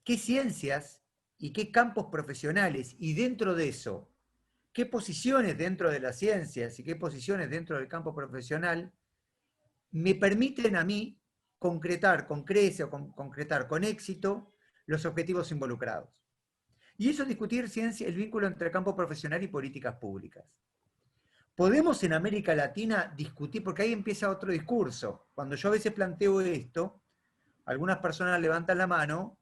Speaker 2: qué ciencias y qué campos profesionales, y dentro de eso, qué posiciones dentro de las ciencias y qué posiciones dentro del campo profesional me permiten a mí concretar con creces o concretar con éxito los objetivos involucrados. Y eso es discutir ciencia, el vínculo entre campo profesional y políticas públicas. Podemos en América Latina discutir, porque ahí empieza otro discurso. Cuando yo a veces planteo esto, algunas personas levantan la mano,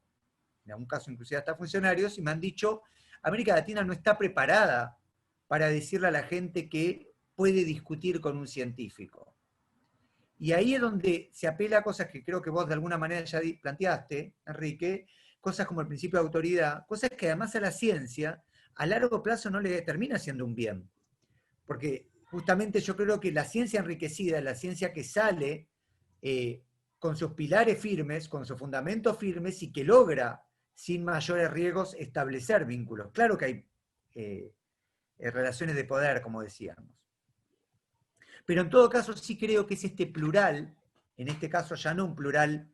Speaker 2: en algún caso inclusive hasta funcionarios, y me han dicho, América Latina no está preparada para decirle a la gente que puede discutir con un científico. Y ahí es donde se apela a cosas que creo que vos de alguna manera ya planteaste, Enrique, cosas como el principio de autoridad, cosas que además a la ciencia a largo plazo no le termina siendo un bien. Porque justamente yo creo que la ciencia enriquecida, la ciencia que sale con sus pilares firmes, con sus fundamentos firmes y que logra sin mayores riesgos establecer vínculos. Claro que hay relaciones de poder, como decíamos. Pero en todo caso sí creo que es este plural, en este caso ya no un plural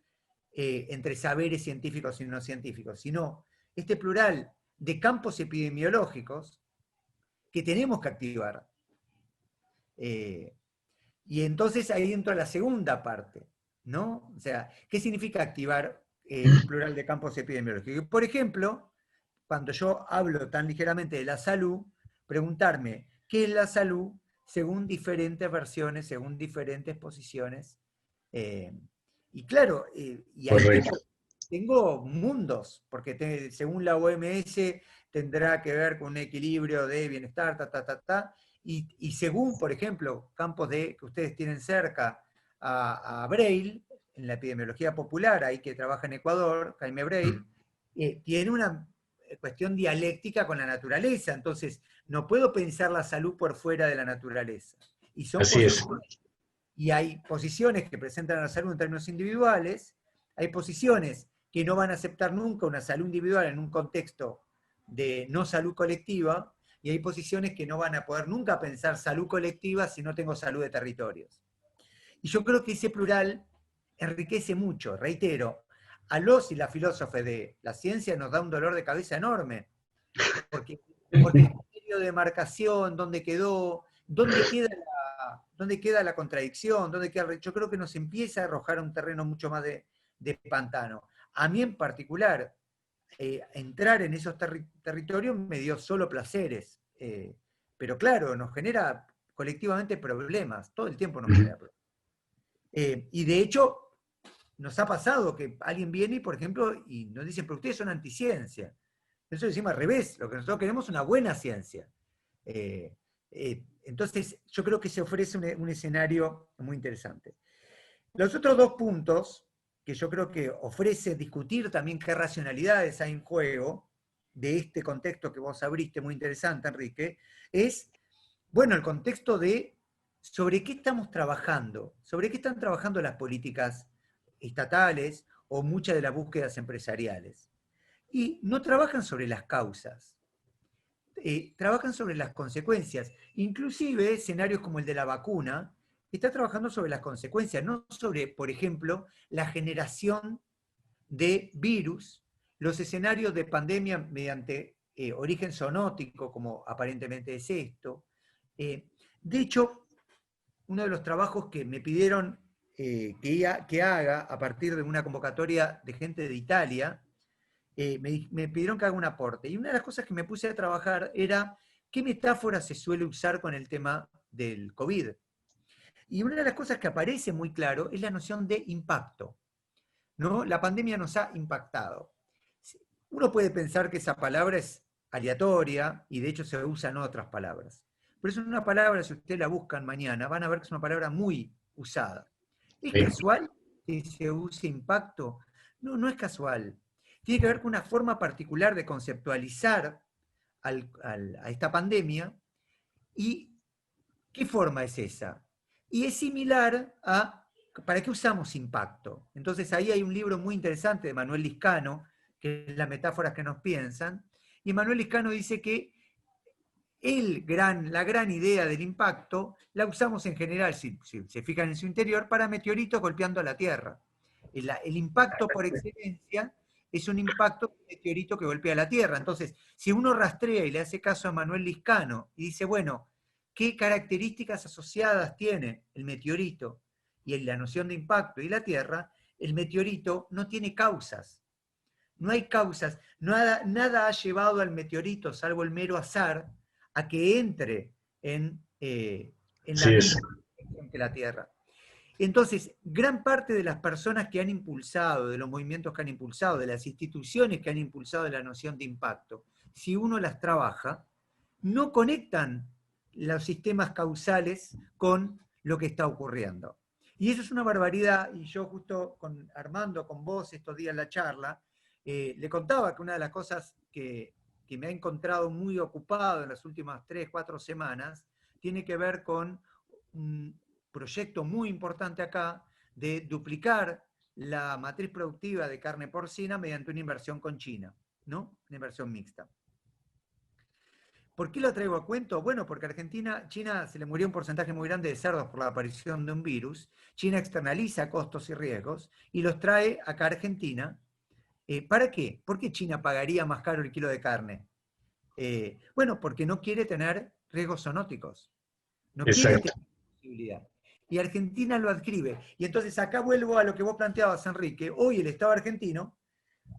Speaker 2: entre saberes científicos y no científicos, sino este plural de campos epidemiológicos que tenemos que activar. Y entonces ahí entra la segunda parte, ¿no? O sea, ¿qué significa activar un plural de campos epidemiológicos? Por ejemplo, cuando yo hablo tan ligeramente de la salud, preguntarme, ¿qué es la salud? Según diferentes versiones, según diferentes posiciones. Y claro, y ahí tengo mundos, porque según la OMS tendrá que ver con un equilibrio de bienestar, y según, por ejemplo, campos que ustedes tienen cerca a Braille, en la epidemiología popular, ahí que trabaja en Ecuador, Jaime Braille, tiene una cuestión dialéctica con la naturaleza, entonces no puedo pensar la salud por fuera de la naturaleza. Y son
Speaker 1: Así es.
Speaker 2: Y hay posiciones que presentan a la salud en términos individuales, hay posiciones que no van a aceptar nunca una salud individual en un contexto de no salud colectiva, y hay posiciones que no van a poder nunca pensar salud colectiva si no tengo salud de territorios. Y yo creo que ese plural enriquece mucho, reitero, a los y las filósofos de la ciencia nos da un dolor de cabeza enorme, porque el criterio de demarcación, ¿dónde quedó? ¿Dónde queda la contradicción? Yo creo que nos empieza a arrojar un terreno mucho más de pantano. A mí en particular, entrar en esos territorios me dio solo placeres, pero claro, nos genera colectivamente problemas, todo el tiempo nos genera problemas. Y de hecho, nos ha pasado que alguien viene, por ejemplo, y nos dice, pero ustedes son anticiencia. Nosotros decimos al revés, lo que nosotros queremos es una buena ciencia. Entonces, yo creo que se ofrece un escenario muy interesante. Los otros dos puntos que yo creo que ofrece discutir también qué racionalidades hay en juego de este contexto que vos abriste, muy interesante, Enrique, es, bueno, el contexto de sobre qué estamos trabajando, sobre qué están trabajando las políticas estatales o muchas de las búsquedas empresariales. Y no trabajan sobre las causas, trabajan sobre las consecuencias. Inclusive escenarios como el de la vacuna, está trabajando sobre las consecuencias, no sobre, por ejemplo, la generación de virus, los escenarios de pandemia mediante origen zoonótico, como aparentemente es esto, De hecho, uno de los trabajos que me pidieron que haga a partir de una convocatoria de gente de Italia, me pidieron que haga un aporte. Y una de las cosas que me puse a trabajar era qué metáfora se suele usar con el tema del COVID. Y una de las cosas que aparece muy claro es la noción de impacto, ¿no? La pandemia nos ha impactado. Uno puede pensar que esa palabra es aleatoria y de hecho se usan otras palabras. Pero es una palabra, si ustedes la buscan mañana, van a ver que es una palabra muy usada. ¿Es casual que se use impacto? No, no es casual. Tiene que ver con una forma particular de conceptualizar a esta pandemia. ¿Y qué forma es esa? Y es similar a, ¿para qué usamos impacto? Entonces ahí hay un libro muy interesante de Manuel Liscano, que es Las metáforas que nos piensan, y Manuel Liscano dice que la gran idea del impacto la usamos en general, si se fijan en su interior, para meteoritos golpeando a la Tierra. El impacto por excelencia es un impacto de un meteorito que golpea la Tierra. Entonces, si uno rastrea y le hace caso a Manuel Liscano y dice, bueno, ¿qué características asociadas tiene el meteorito y la noción de impacto y la Tierra? El meteorito no tiene causas. No hay causas. Nada ha llevado al meteorito, salvo el mero azar, a que entre en la misma dirección que la Tierra. Entonces, gran parte de las personas que han impulsado, de los movimientos que han impulsado, de las instituciones que han impulsado la noción de impacto, si uno las trabaja, no conectan los sistemas causales con lo que está ocurriendo. Y eso es una barbaridad, y yo justo con Armando, con vos, estos días en la charla, le contaba que una de las cosas que me ha encontrado muy ocupado en las últimas 3, 4 semanas, tiene que ver con un proyecto muy importante acá de duplicar la matriz productiva de carne porcina mediante una inversión con China, ¿no? Una inversión mixta. ¿Por qué lo traigo a cuento? Bueno, porque a China se le murió un porcentaje muy grande de cerdos por la aparición de un virus. China externaliza costos y riesgos y los trae acá a Argentina. ¿Para qué? ¿Por qué China pagaría más caro el kilo de carne? Bueno, porque no quiere tener riesgos zoonóticos. No quiere tener posibilidad. Y Argentina lo adscribe. Y entonces acá vuelvo a lo que vos planteabas, Enrique. Hoy el Estado argentino,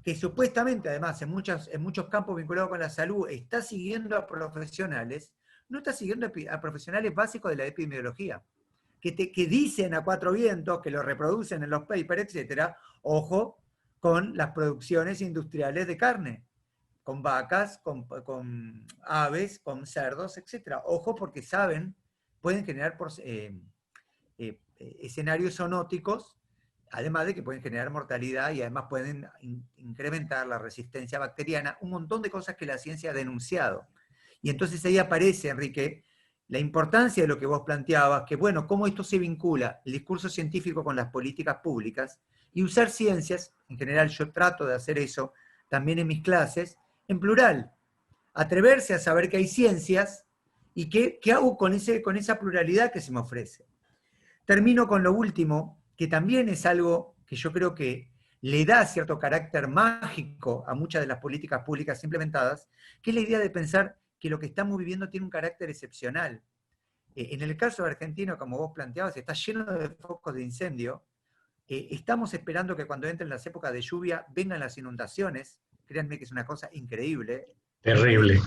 Speaker 2: que supuestamente además en muchos campos vinculados con la salud está siguiendo a profesionales, no está siguiendo a profesionales básicos de la epidemiología, que dicen a cuatro vientos, que lo reproducen en los papers, etcétera, ojo con las producciones industriales de carne, con vacas, con aves, con cerdos, etcétera. Ojo porque saben, pueden generar escenarios zoonóticos, además de que pueden generar mortalidad y además pueden incrementar la resistencia bacteriana, un montón de cosas que la ciencia ha denunciado. Y entonces ahí aparece, Enrique, la importancia de lo que vos planteabas, que bueno, cómo esto se vincula, el discurso científico con las políticas públicas, y usar ciencias, en general yo trato de hacer eso también en mis clases, en plural. Atreverse a saber que hay ciencias y qué hago con esa pluralidad que se me ofrece. Termino con lo último, que también es algo que yo creo que le da cierto carácter mágico a muchas de las políticas públicas implementadas, que es la idea de pensar que lo que estamos viviendo tiene un carácter excepcional. En el caso de Argentina, como vos planteabas, está lleno de focos de incendio. Estamos esperando que cuando entren las épocas de lluvia vengan las inundaciones. Créanme que es una cosa increíble.
Speaker 1: Terrible.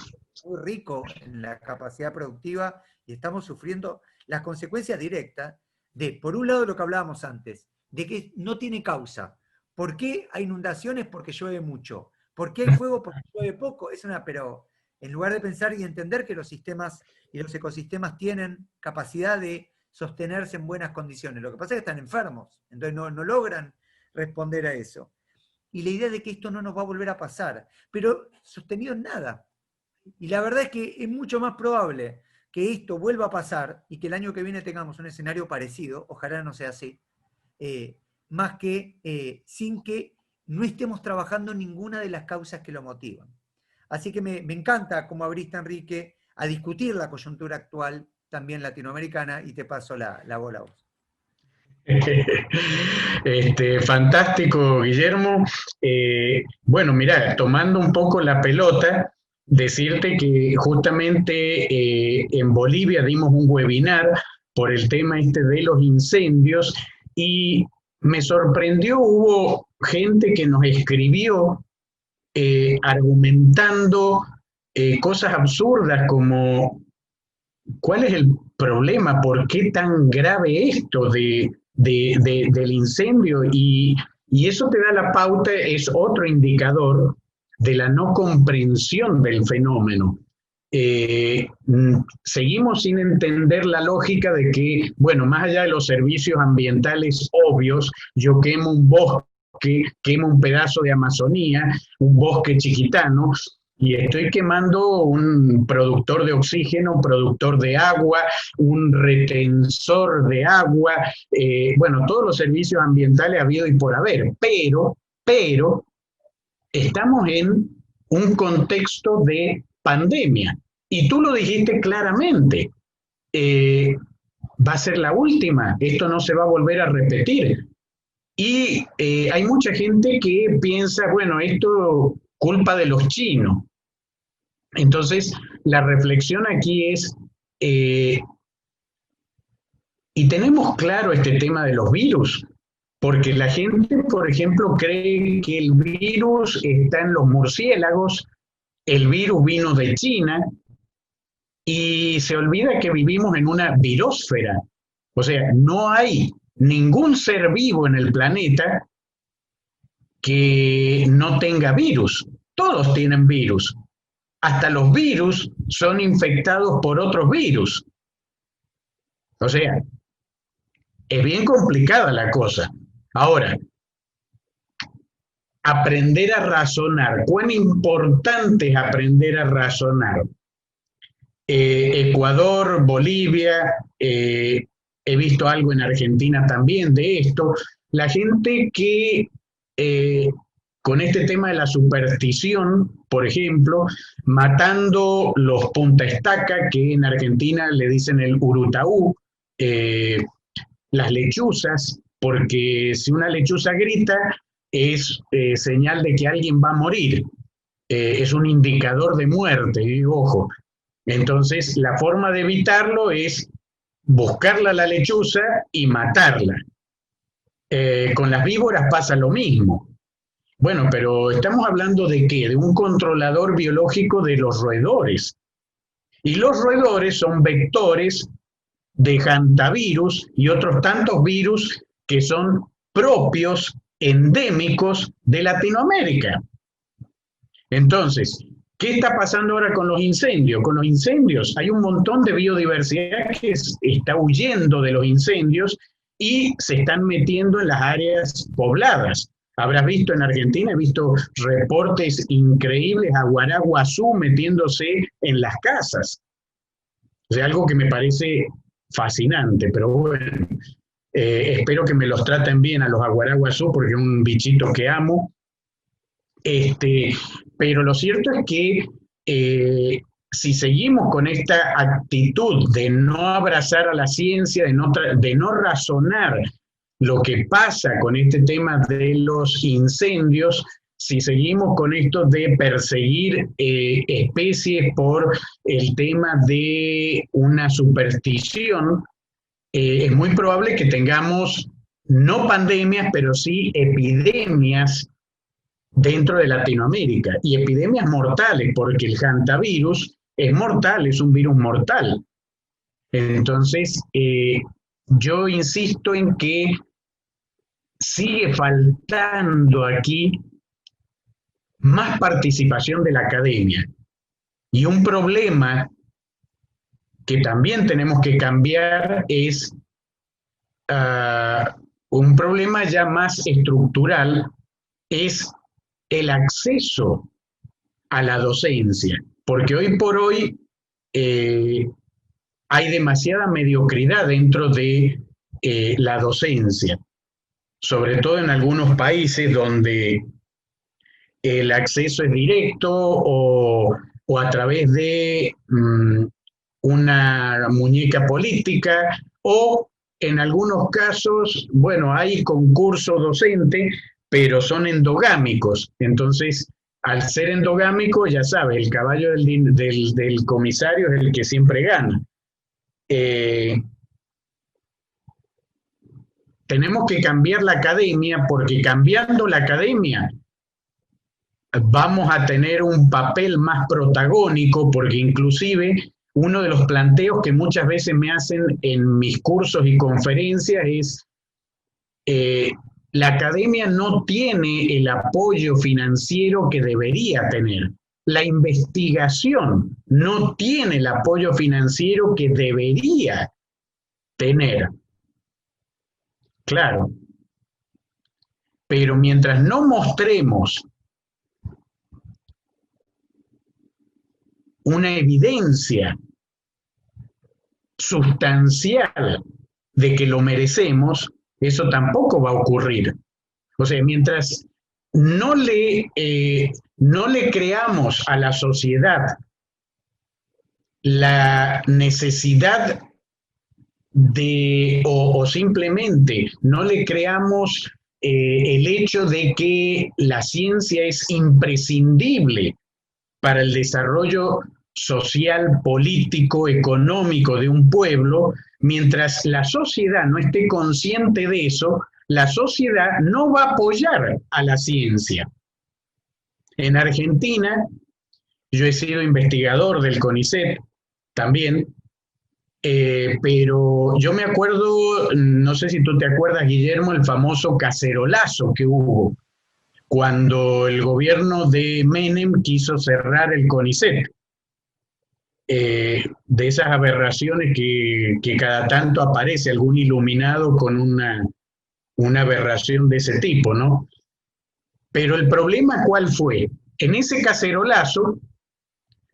Speaker 2: Muy rico en la capacidad productiva y estamos sufriendo las consecuencias directas de, por un lado, lo que hablábamos antes, de que no tiene causa. ¿Por qué hay inundaciones? Porque llueve mucho. ¿Por qué hay fuego? Porque llueve poco. Pero en lugar de pensar y entender que los sistemas y los ecosistemas tienen capacidad de sostenerse en buenas condiciones, lo que pasa es que están enfermos, entonces no logran responder a eso. Y la idea de que esto no nos va a volver a pasar, pero sostenido en nada. Y la verdad es que es mucho más probable que esto vuelva a pasar y que el año que viene tengamos un escenario parecido, ojalá no sea así, más que sin que no estemos trabajando ninguna de las causas que lo motivan. Así que me encanta cómo abriste, Enrique, a discutir la coyuntura actual, también latinoamericana, y te paso la bola a vos.
Speaker 1: Fantástico, Guillermo. Bueno, mira, tomando un poco la pelota, decirte que justamente en Bolivia dimos un webinar por el tema este de los incendios y me sorprendió, hubo gente que nos escribió argumentando cosas absurdas como ¿cuál es el problema? ¿Por qué tan grave esto del incendio? Y eso te da la pauta, es otro indicador de la no comprensión del fenómeno. Seguimos sin entender la lógica de que, bueno, más allá de los servicios ambientales obvios, yo quemo un bosque, quemo un pedazo de Amazonía, un bosque chiquitano, y estoy quemando un productor de oxígeno, productor de agua, un retensor de agua, bueno, todos los servicios ambientales habido y por haber, pero estamos en un contexto de pandemia. Y tú lo dijiste claramente, va a ser la última, esto no se va a volver a repetir. Y hay mucha gente que piensa, bueno, esto culpa de los chinos. Entonces, la reflexión aquí es, y tenemos claro este tema de los virus, porque la gente, por ejemplo, cree que el virus está en los murciélagos, el virus vino de China, y se olvida que vivimos en una virósfera. O sea, no hay ningún ser vivo en el planeta que no tenga virus. Todos tienen virus. Hasta los virus son infectados por otros virus. O sea, es bien complicada la cosa. Ahora, aprender a razonar. ¿Cuán importante es aprender a razonar? Ecuador, Bolivia, he visto algo en Argentina también de esto. La gente que con este tema de la superstición, por ejemplo, matando los punta estaca, que en Argentina le dicen el urutaú, las lechuzas, porque si una lechuza grita es señal de que alguien va a morir, es un indicador de muerte, ojo. Entonces, la forma de evitarlo es buscarla a la lechuza y matarla. Con las víboras pasa lo mismo. Bueno, pero estamos hablando de ¿qué? De un controlador biológico de los roedores. Y los roedores son vectores de hantavirus y otros tantos virus que son propios, endémicos de Latinoamérica. Entonces, ¿qué está pasando ahora con los incendios? Con los incendios hay un montón de biodiversidad que está huyendo de los incendios y se están metiendo en las áreas pobladas. Habrás visto en Argentina, he visto reportes increíbles a guaraguazú metiéndose en las casas. O sea, algo que me parece fascinante, pero bueno, espero que me los traten bien a los aguaraguazú porque es un bichito que amo. Pero lo cierto es que si seguimos con esta actitud de no abrazar a la ciencia, de no razonar lo que pasa con este tema de los incendios, si seguimos con esto de perseguir especies por el tema de una superstición, es muy probable que tengamos no pandemias, pero sí epidemias dentro de Latinoamérica, y epidemias mortales, porque el hantavirus es mortal, es un virus mortal. Entonces, yo insisto en que sigue faltando aquí más participación de la academia. Y un problema que también tenemos que cambiar es un problema ya más estructural, es el acceso a la docencia, porque hoy por hoy hay demasiada mediocridad dentro de la docencia, sobre todo en algunos países donde el acceso es directo o a través de una muñeca política, o en algunos casos, bueno, hay concurso docente, pero son endogámicos. Entonces, al ser endogámico, ya sabe, el caballo del comisario es el que siempre gana. Tenemos que cambiar la academia, porque cambiando la academia vamos a tener un papel más protagónico, porque inclusive uno de los planteos que muchas veces me hacen en mis cursos y conferencias es la academia no tiene el apoyo financiero que debería tener. La investigación no tiene el apoyo financiero que debería tener. Claro. Pero mientras no mostremos una evidencia sustancial de que lo merecemos, eso tampoco va a ocurrir. O sea, mientras no le creamos a la sociedad la necesidad o simplemente no le creamos el hecho de que la ciencia es imprescindible para el desarrollo social, político, económico de un pueblo, mientras la sociedad no esté consciente de eso, la sociedad no va a apoyar a la ciencia. En Argentina, yo he sido investigador del CONICET también, pero yo me acuerdo, no sé si tú te acuerdas, Guillermo, el famoso cacerolazo que hubo cuando el gobierno de Menem quiso cerrar el CONICET. De esas aberraciones que cada tanto aparece algún iluminado con una aberración de ese tipo, ¿no? Pero el problema, ¿cuál fue? En ese cacerolazo,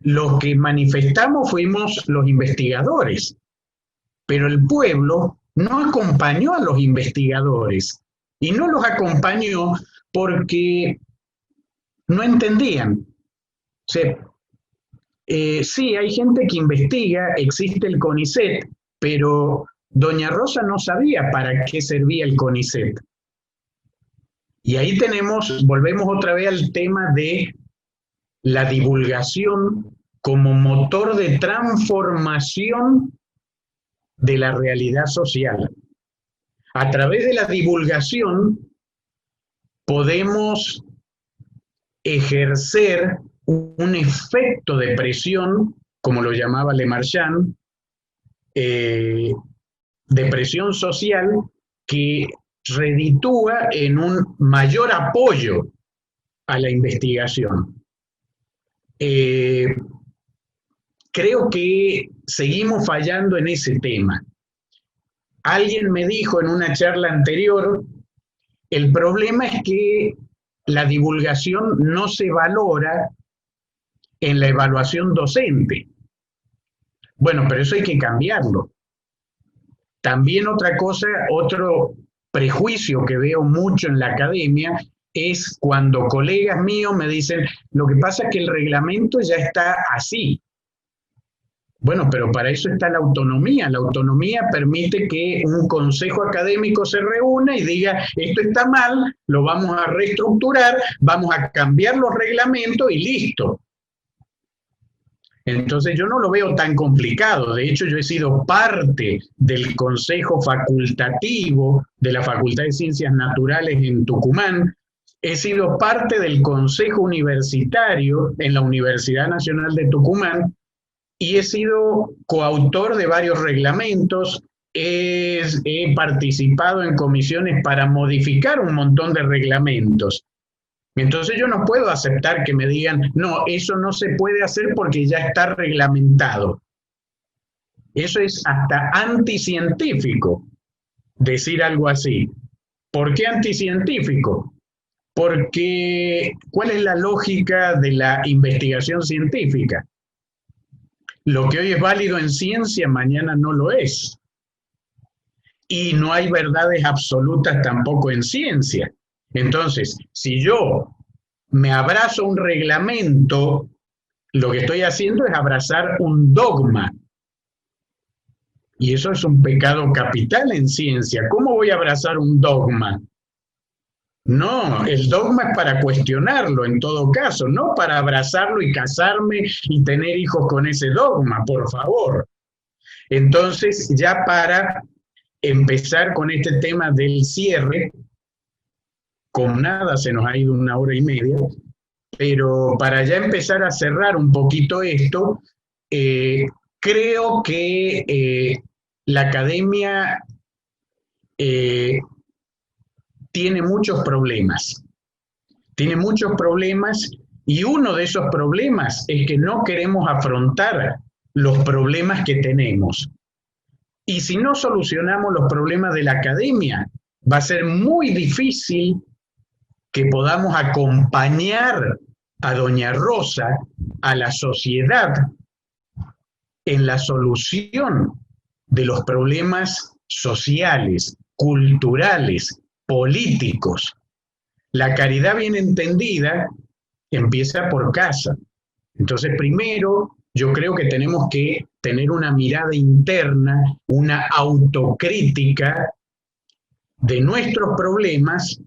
Speaker 1: los que manifestamos fuimos los investigadores, pero el pueblo no acompañó a los investigadores y no los acompañó porque no entendían. O sea, sí, hay gente que investiga, existe el CONICET, pero doña Rosa no sabía para qué servía el CONICET. Y ahí volvemos otra vez al tema de la divulgación como motor de transformación de la realidad social. A través de la divulgación podemos ejercer un efecto de presión, como lo llamaba Lemarchand, de presión social que reditúa en un mayor apoyo a la investigación. Creo que seguimos fallando en ese tema. Alguien me dijo en una charla anterior, el problema es que la divulgación no se valora en la evaluación docente. Bueno, pero eso hay que cambiarlo. También otra cosa, otro prejuicio que veo mucho en la academia es cuando colegas míos me dicen, lo que pasa es que el reglamento ya está así. Bueno, pero para eso está la autonomía. La autonomía permite que un consejo académico se reúna y diga, esto está mal, lo vamos a reestructurar, vamos a cambiar los reglamentos y listo. Entonces yo no lo veo tan complicado. De hecho, yo he sido parte del consejo facultativo de la Facultad de Ciencias Naturales en Tucumán. He sido parte del consejo universitario en la Universidad Nacional de Tucumán y he sido coautor de varios reglamentos. He participado en comisiones para modificar un montón de reglamentos. Entonces yo no puedo aceptar que me digan, no, eso no se puede hacer porque ya está reglamentado. Eso es hasta anticientífico, decir algo así. ¿Por qué anticientífico? Porque, ¿cuál es la lógica de la investigación científica? Lo que hoy es válido en ciencia, mañana no lo es. Y no hay verdades absolutas tampoco en ciencia. Entonces, si yo me abrazo un reglamento, lo que estoy haciendo es abrazar un dogma. Y eso es un pecado capital en ciencia. ¿Cómo voy a abrazar un dogma? No, el dogma es para cuestionarlo en todo caso, no para abrazarlo y casarme y tener hijos con ese dogma, por favor. Entonces, ya para empezar con este tema del cierre, con nada se nos ha ido 1 hora y media, pero para ya empezar a cerrar un poquito esto, eh, creo que la academia eh, tiene muchos problemas. Tiene muchos problemas y uno de esos problemas es que no queremos afrontar los problemas que tenemos. Y si no solucionamos los problemas de la academia, va a ser muy difícil que podamos acompañar a Doña Rosa, a la sociedad, en la solución de los problemas sociales, culturales, políticos. La caridad bien entendida empieza por casa. Entonces, primero, yo creo que tenemos que tener una mirada interna, una autocrítica de nuestros problemas,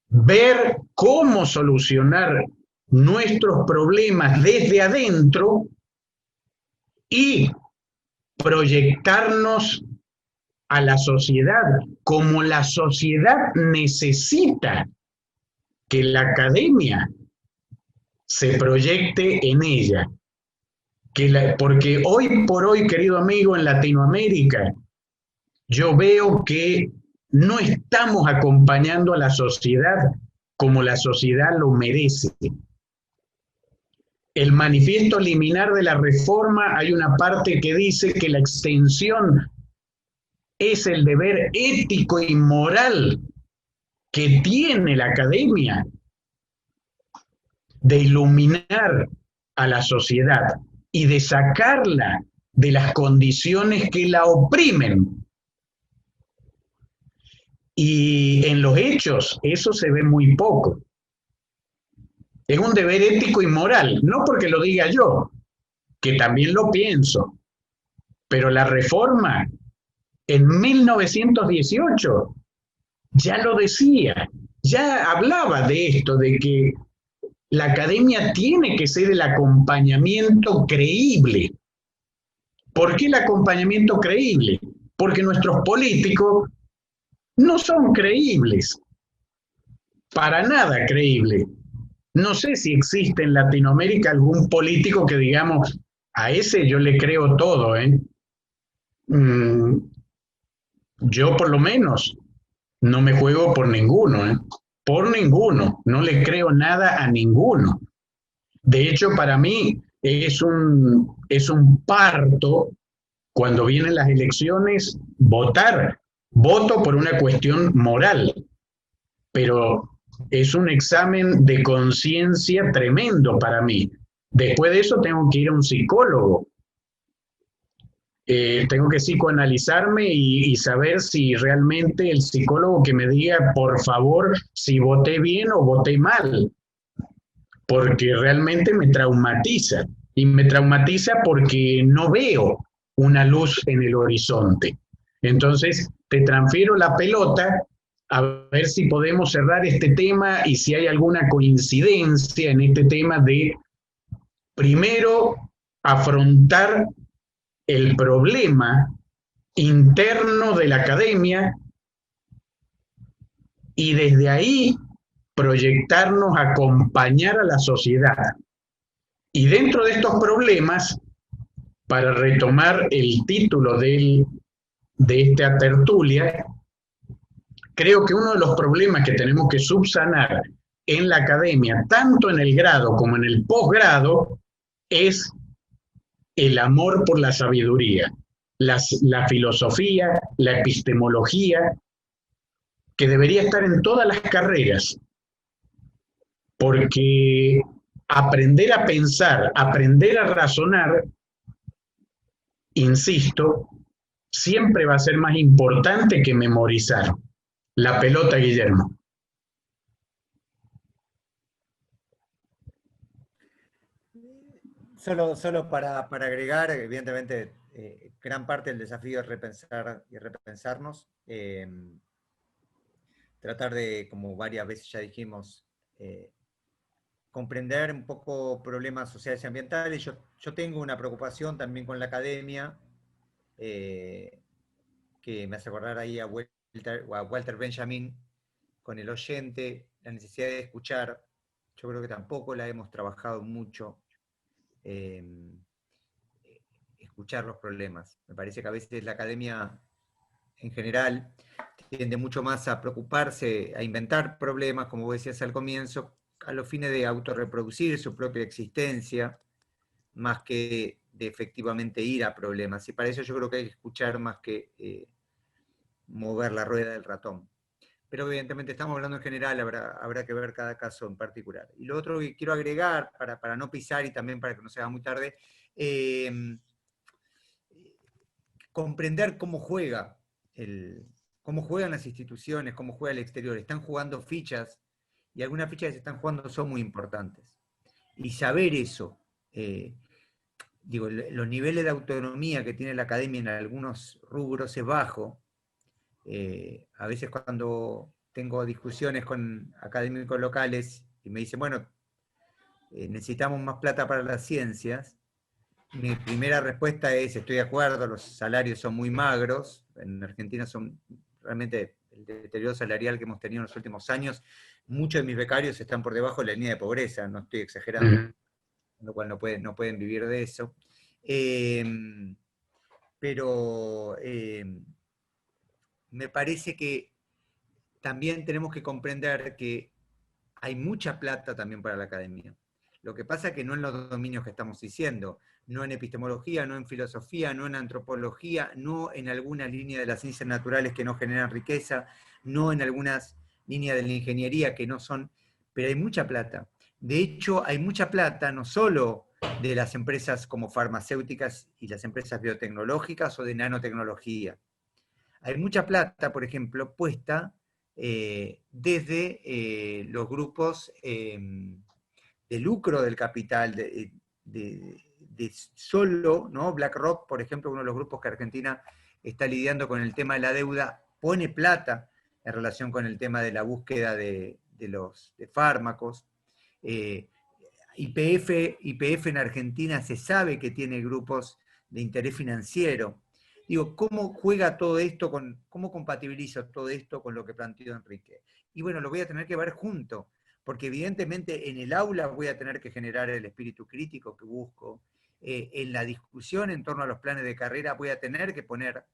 Speaker 1: ver cómo solucionar nuestros problemas desde adentro y proyectarnos a la sociedad como la sociedad necesita que la academia se proyecte en ella. Porque hoy por hoy, querido amigo, en Latinoamérica, yo veo que no estamos acompañando a la sociedad como la sociedad lo merece. El manifiesto liminar de la reforma, hay una parte que dice que la extensión es el deber ético y moral que tiene la academia de iluminar a la sociedad y de sacarla de las condiciones que la oprimen. Y en los hechos eso se ve muy poco. Es un deber ético y moral, no porque lo diga yo, que también lo pienso, pero la reforma en 1918 ya lo decía, ya hablaba de esto, de que la academia tiene que ser el acompañamiento creíble. ¿Por qué el acompañamiento creíble? Porque nuestros políticos no son creíbles, para nada creíbles. No sé si existe en Latinoamérica algún político que digamos, a ese yo le creo todo, ¿eh? Mm, yo por lo menos no me juego por ninguno, ¿eh? Por ninguno, no le creo nada a ninguno. De hecho, para mí es un parto cuando vienen las elecciones votar. Voto por una cuestión moral, pero es un examen de conciencia tremendo para mí. Después de eso tengo que ir a un psicólogo, tengo que psicoanalizarme y saber si realmente el psicólogo que me diga, por favor, si voté bien o voté mal, porque realmente me traumatiza. Y me traumatiza porque no veo una luz en el horizonte. Entonces, te transfiero la pelota a ver si podemos cerrar este tema y si hay alguna coincidencia en este tema de, primero, afrontar el problema interno de la academia y desde ahí proyectarnos a acompañar a la sociedad. Y dentro de estos problemas, para retomar el título de esta tertulia, creo que uno de los problemas que tenemos que subsanar en la academia, tanto en el grado como en el posgrado, es el amor por la sabiduría, la filosofía, la epistemología, que debería estar en todas las carreras, porque aprender a pensar, aprender a razonar, insisto, siempre va a ser más importante que memorizar. La pelota, Guillermo.
Speaker 2: Solo para agregar, evidentemente, gran parte del desafío es repensar y repensarnos. tratar de, como varias veces ya dijimos, comprender un poco problemas sociales y ambientales. Yo tengo una preocupación también con la academia, que me hace acordar ahí a Walter Benjamin, con el oyente, la necesidad de escuchar. Yo creo que tampoco la hemos trabajado mucho, escuchar los problemas. Me parece que a veces la academia en general tiende mucho más a preocuparse, a inventar problemas, como vos decías al comienzo, a los fines de autorreproducir su propia existencia, más que de efectivamente ir a problemas. Y para eso yo creo que hay que escuchar más que mover la rueda del ratón. Pero evidentemente estamos hablando en general, habrá que ver cada caso en particular. Y lo otro que quiero agregar, para no pisar y también para que no se haga muy tarde, comprender cómo juegan las instituciones, cómo juega el exterior. Están jugando fichas, y algunas fichas que se están jugando son muy importantes. Y saber eso, los niveles de autonomía que tiene la academia en algunos rubros es bajo. A veces cuando tengo discusiones con académicos locales y me dicen, bueno, necesitamos más plata para las ciencias, mi primera respuesta es, estoy de acuerdo, los salarios son muy magros, en Argentina son realmente el deterioro salarial que hemos tenido en los últimos años, muchos de mis becarios están por debajo de la línea de pobreza, no estoy exagerando, lo cual no pueden vivir de eso. Pero me parece que también tenemos que comprender que hay mucha plata también para la academia. Lo que pasa es que no en los dominios que estamos diciendo, no en epistemología, no en filosofía, no en antropología, no en alguna línea de las ciencias naturales que no generan riqueza, no en algunas líneas de la ingeniería que no son, pero hay mucha plata. De hecho, hay mucha plata no solo de las empresas como farmacéuticas y las empresas biotecnológicas o de nanotecnología. Hay mucha plata, por ejemplo, puesta desde los grupos de lucro del capital, de solo, ¿no? BlackRock, por ejemplo, uno de los grupos que Argentina está lidiando con el tema de la deuda, pone plata en relación con el tema de la búsqueda de fármacos. YPF en Argentina se sabe que tiene grupos de interés financiero. Digo, ¿cómo juega todo esto, cómo compatibilizo todo esto con lo que planteó Enrique? Y bueno, lo voy a tener que ver junto, porque evidentemente en el aula voy a tener que generar el espíritu crítico que busco, en la discusión en torno a los planes de carrera voy a tener que poner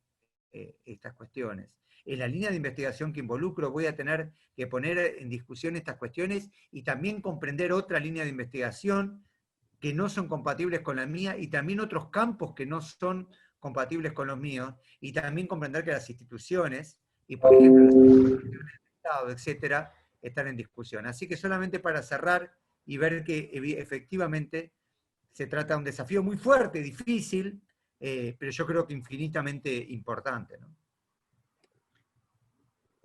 Speaker 2: estas cuestiones. En la línea de investigación que involucro voy a tener que poner en discusión estas cuestiones y también comprender otra línea de investigación que no son compatibles con la mía y también otros campos que no son compatibles con los míos y también comprender que las instituciones, y por ejemplo las instituciones del Estado, etcétera, están en discusión. Así que solamente para cerrar y ver que efectivamente se trata de un desafío muy fuerte, difícil, pero yo creo que infinitamente importante, ¿no?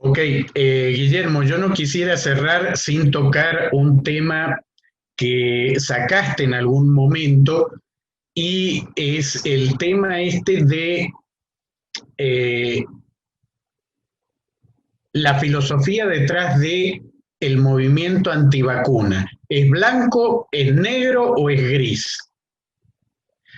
Speaker 1: Ok, Guillermo, yo no quisiera cerrar sin tocar un tema que sacaste en algún momento y es el tema este de eh, la filosofía detrás de el movimiento antivacuna. ¿Es blanco, es negro o es gris?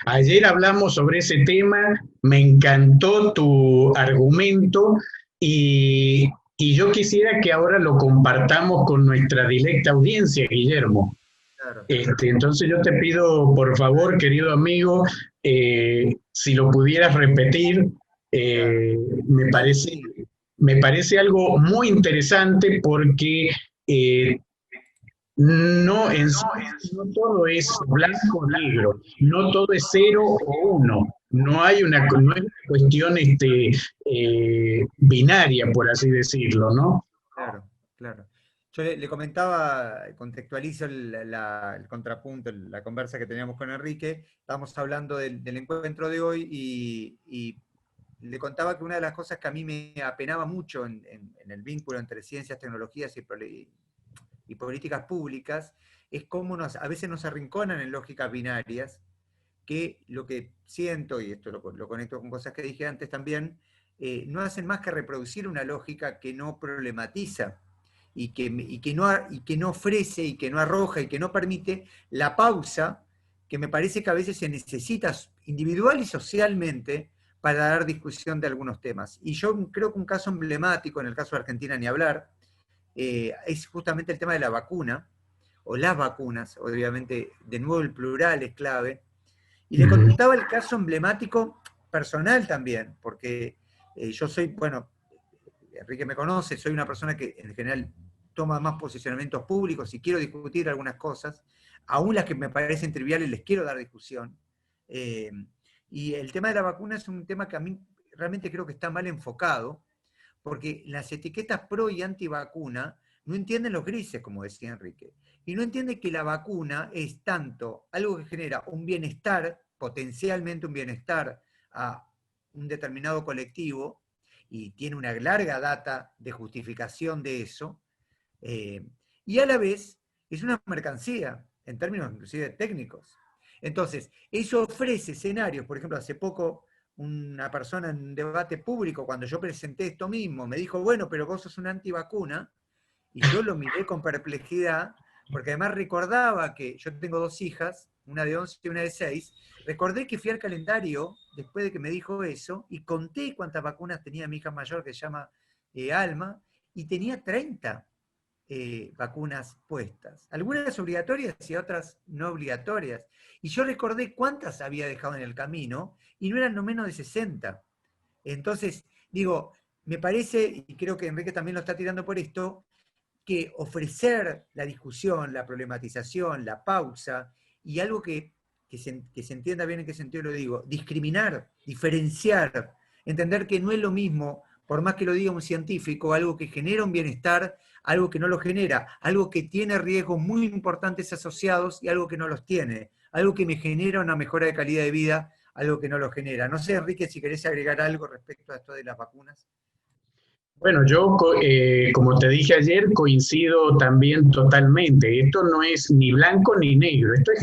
Speaker 1: Ayer hablamos sobre ese tema, me encantó tu argumento y yo quisiera que ahora lo compartamos con nuestra directa audiencia, Guillermo.
Speaker 2: Claro.
Speaker 1: Entonces yo te pido, por favor, querido amigo, si lo pudieras repetir, eh, me parece, me parece algo muy interesante porque no, en sí, no todo es blanco o negro, no todo es 0 o 1, no hay una cuestión binaria, por así decirlo, ¿no?
Speaker 2: Claro, claro. Yo le comentaba, contextualizo el contrapunto, la conversa que teníamos con Enrique, estábamos hablando del encuentro de hoy y le contaba que una de las cosas que a mí me apenaba mucho en el vínculo entre ciencias, tecnologías y políticas públicas es cómo a veces nos arrinconan en lógicas binarias, que lo que siento, y esto lo conecto con cosas que dije antes también, no hacen más que reproducir una lógica que no problematiza y que no ofrece y que no arroja y que no permite la pausa que me parece que a veces se necesita individual y socialmente para dar discusión de algunos temas. Y yo creo que un caso emblemático, en el caso de Argentina ni hablar, es justamente el tema de la vacuna, o las vacunas, obviamente, de nuevo el plural es clave. Y le contaba el caso emblemático personal también, porque yo soy, bueno, Enrique me conoce, soy una persona que en general toma más posicionamientos públicos y quiero discutir algunas cosas, aún las que me parecen triviales les quiero dar discusión. Y el tema de la vacuna es un tema que a mí realmente creo que está mal enfocado, porque las etiquetas pro y antivacuna no entienden los grises, como decía Enrique, y no entienden que la vacuna es tanto algo que genera un bienestar, potencialmente un bienestar a un determinado colectivo, y tiene una larga data de justificación de eso, y a la vez es una mercancía, en términos inclusive técnicos. Entonces, eso ofrece escenarios. Por ejemplo, hace poco una persona en un debate público, cuando yo presenté esto mismo, me dijo, bueno, pero vos sos una antivacuna, y yo lo miré con perplejidad, porque además recordaba que yo tengo 2 hijas, una de 11 y una de 6, recordé que fui al calendario después de que me dijo eso, y conté cuántas vacunas tenía mi hija mayor, que se llama Alma, y tenía 30 vacunas puestas, algunas obligatorias y otras no obligatorias. Y yo recordé cuántas había dejado en el camino, y no eran no menos de 60. Entonces, digo, me parece, y creo que Enrique también lo está tirando por esto, que ofrecer la discusión, la problematización, la pausa, y algo que se entienda bien en qué sentido lo digo, discriminar, diferenciar, entender que no es lo mismo, por más que lo diga un científico, algo que genera un bienestar, algo que no lo genera, algo que tiene riesgos muy importantes asociados y algo que no los tiene, algo que me genera una mejora de calidad de vida, algo que no lo genera. No sé, Enrique, si querés agregar algo respecto a esto de las vacunas.
Speaker 1: Bueno, yo, como te dije ayer, coincido también totalmente. Esto no es ni blanco ni negro, esto es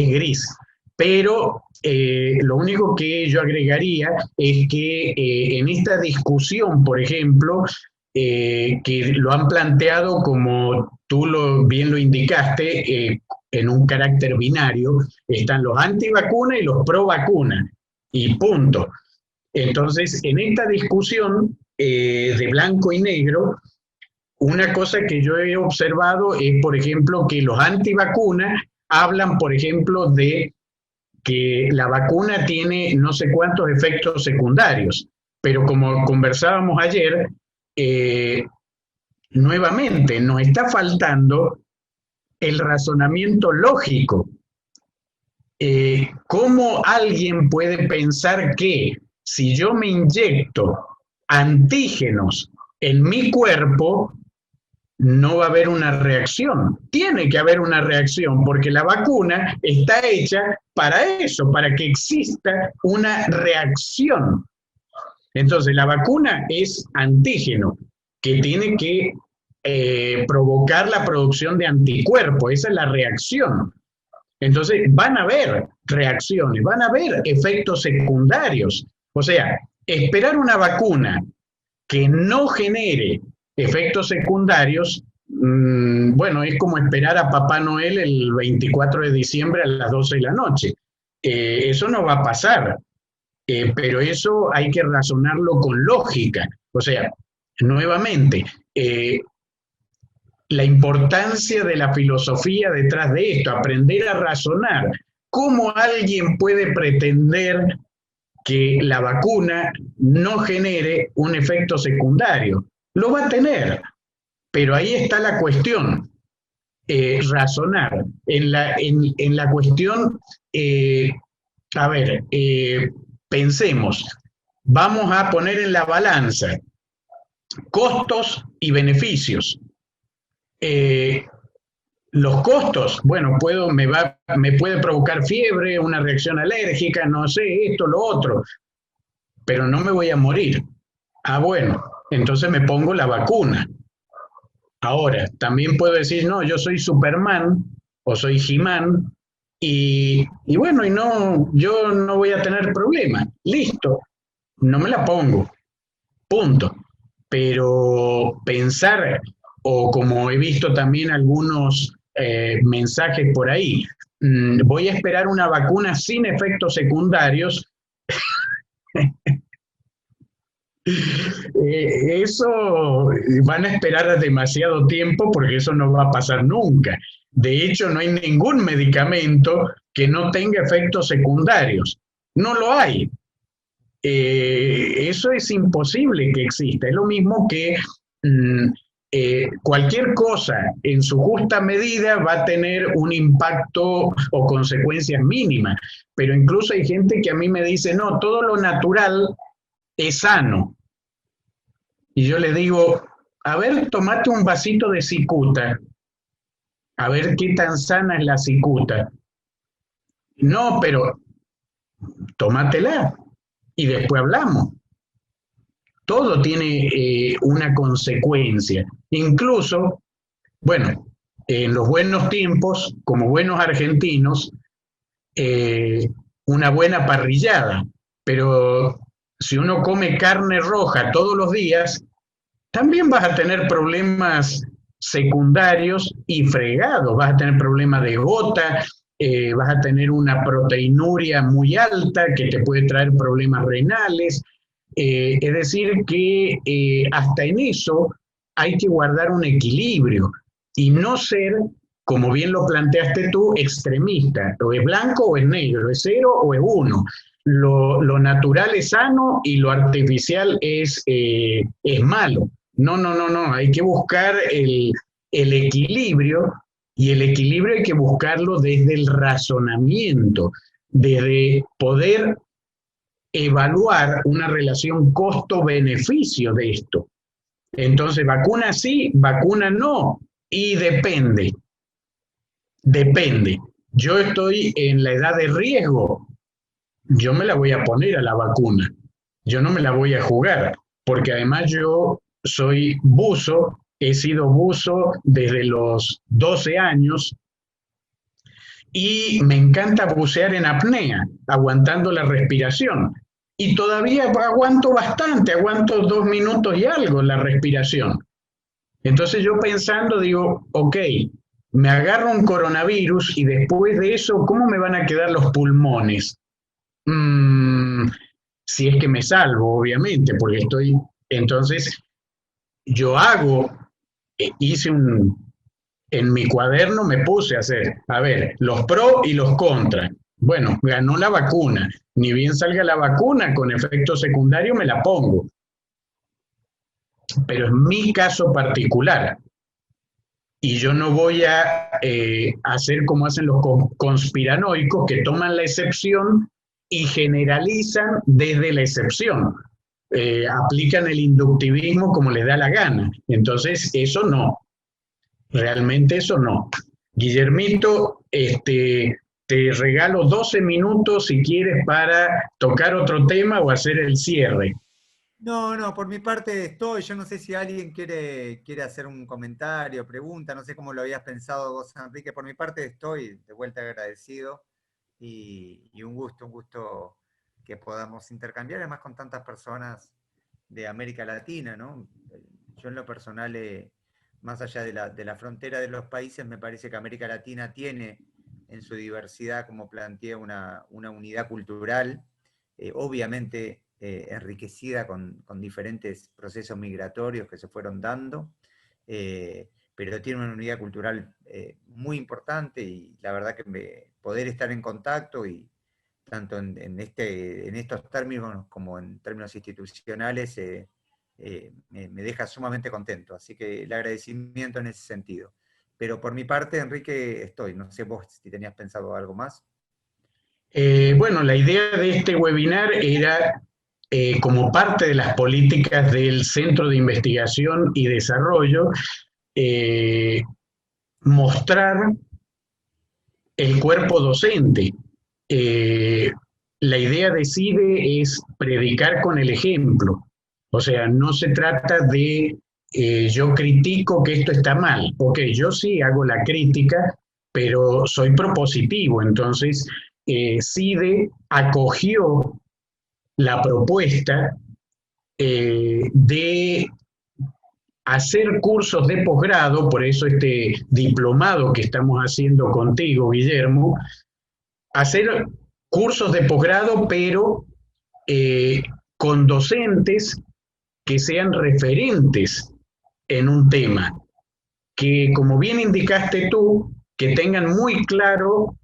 Speaker 1: gris. Pero lo único que yo agregaría es que en esta discusión, por ejemplo, que lo han planteado como tú bien lo indicaste, en un carácter binario, están los antivacunas y los pro vacuna, y punto. Entonces, en esta discusión de blanco y negro, una cosa que yo he observado es, por ejemplo, que los antivacunas hablan, por ejemplo, de que la vacuna tiene no sé cuántos efectos secundarios, pero como conversábamos ayer, nuevamente nos está faltando el razonamiento lógico. ¿Cómo alguien puede pensar que si yo me inyecto antígenos en mi cuerpo, no va a haber una reacción? Tiene que haber una reacción porque la vacuna está hecha para eso, para que exista una reacción. Entonces, la vacuna es antígeno, que tiene que provocar la producción de anticuerpos, esa es la reacción. Entonces, van a haber reacciones, van a haber efectos secundarios. O sea, esperar una vacuna que no genere efectos secundarios, bueno, es como esperar a Papá Noel el 24 de diciembre a las 12 de la noche. Eso no va a pasar, pero eso hay que razonarlo con lógica. O sea, nuevamente, la importancia de la filosofía detrás de esto, aprender a razonar. ¿Cómo alguien puede pretender que la vacuna no genere un efecto secundario? Lo va a tener, pero ahí está la cuestión, razonar. En la cuestión, a ver, pensemos, vamos a poner en la balanza costos y beneficios. Los costos, bueno, me puede provocar fiebre, una reacción alérgica, no sé, esto, lo otro, pero no me voy a morir. Ah, bueno, entonces me pongo la vacuna. Ahora, también puedo decir, no, yo soy Superman o soy He-Man y bueno, y no, yo no voy a tener problema. Listo. no me la pongo, punto. Pero pensar, o como he visto también algunos mensajes por ahí, voy a esperar una vacuna sin efectos secundarios, eso van a esperar demasiado tiempo porque eso no va a pasar nunca. De hecho, no hay ningún medicamento que no tenga efectos secundarios. No lo hay. Eso es imposible que exista. Es lo mismo que mm, cualquier cosa en su justa medida va a tener un impacto o consecuencias mínimas. Pero incluso hay gente que a mí me dice, no, todo lo natural es sano. Y yo le digo, a ver, tomate un vasito de cicuta, a ver qué tan sana es la cicuta. No, pero tómatela y después hablamos. Todo tiene una consecuencia. Incluso, bueno, en los buenos tiempos, como buenos argentinos, una buena parrillada, pero si uno come carne roja todos los días, también vas a tener problemas secundarios y fregados, vas a tener problemas de gota, vas a tener una proteinuria muy alta que te puede traer problemas renales. Es decir, que hasta en eso hay que guardar un equilibrio y no ser, como bien lo planteaste tú, extremista. O es blanco o es negro, es cero o es uno. Lo natural es sano y lo artificial es malo. No, no, no, no. Hay que buscar el equilibrio y el equilibrio hay que buscarlo desde el razonamiento, desde poder evaluar una relación costo-beneficio de esto. Entonces, vacuna sí, vacuna no, y depende, depende. Yo estoy en la edad de riesgo, yo me la voy a poner a la vacuna, yo no me la voy a jugar, porque además yo soy buzo, he sido buzo desde los 12 años y me encanta bucear en apnea, aguantando la respiración. Y todavía aguanto bastante, aguanto 2 minutos y algo la respiración. Entonces yo pensando digo, ok, me agarro un coronavirus y después de eso, ¿cómo me van a quedar los pulmones? Mm, si es que me salvo, obviamente, porque estoy... Entonces yo hago, hice en mi cuaderno me puse a hacer, a ver, los pros y los contras. Bueno, ganó la vacuna. Ni bien salga la vacuna, con efecto secundario me la pongo. Pero es mi caso particular. Y yo no voy a hacer como hacen los conspiranoicos que toman la excepción y generalizan desde la excepción. Aplican el inductivismo como les da la gana. Entonces, eso no. Realmente eso no. Guillermito, te regalo 12 minutos si quieres para tocar otro tema o hacer el cierre.
Speaker 2: No, no, por mi parte estoy. Yo no sé si alguien quiere hacer un comentario, pregunta, no sé cómo lo habías pensado vos, Enrique. Por mi parte estoy de vuelta agradecido y un gusto que podamos intercambiar, además con tantas personas de América Latina, ¿no? Yo en lo personal, más allá de la frontera de los países, me parece que América Latina tiene en su diversidad, como planteé, una unidad cultural, obviamente enriquecida con diferentes procesos migratorios que se fueron dando, pero tiene una unidad cultural muy importante y la verdad que poder estar en contacto y tanto en estos términos como en términos institucionales me deja sumamente contento. Así que el agradecimiento en ese sentido. Pero por mi parte, Enrique, estoy. No sé vos si tenías pensado algo más.
Speaker 1: Bueno, la idea de este webinar era, como parte de las políticas del Centro de Investigación y Desarrollo, eh, mostrar el cuerpo docente. Eh, la idea de CIDE es predicar con el ejemplo. O sea, no se trata de yo critico que esto está mal. Ok, yo sí hago la crítica, pero soy propositivo. Entonces, CIDE acogió la propuesta de hacer cursos de posgrado, por eso este diplomado que estamos haciendo contigo, Guillermo, hacer cursos de posgrado, pero con docentes que sean referentes en un tema, que como bien indicaste tú, que tengan muy claro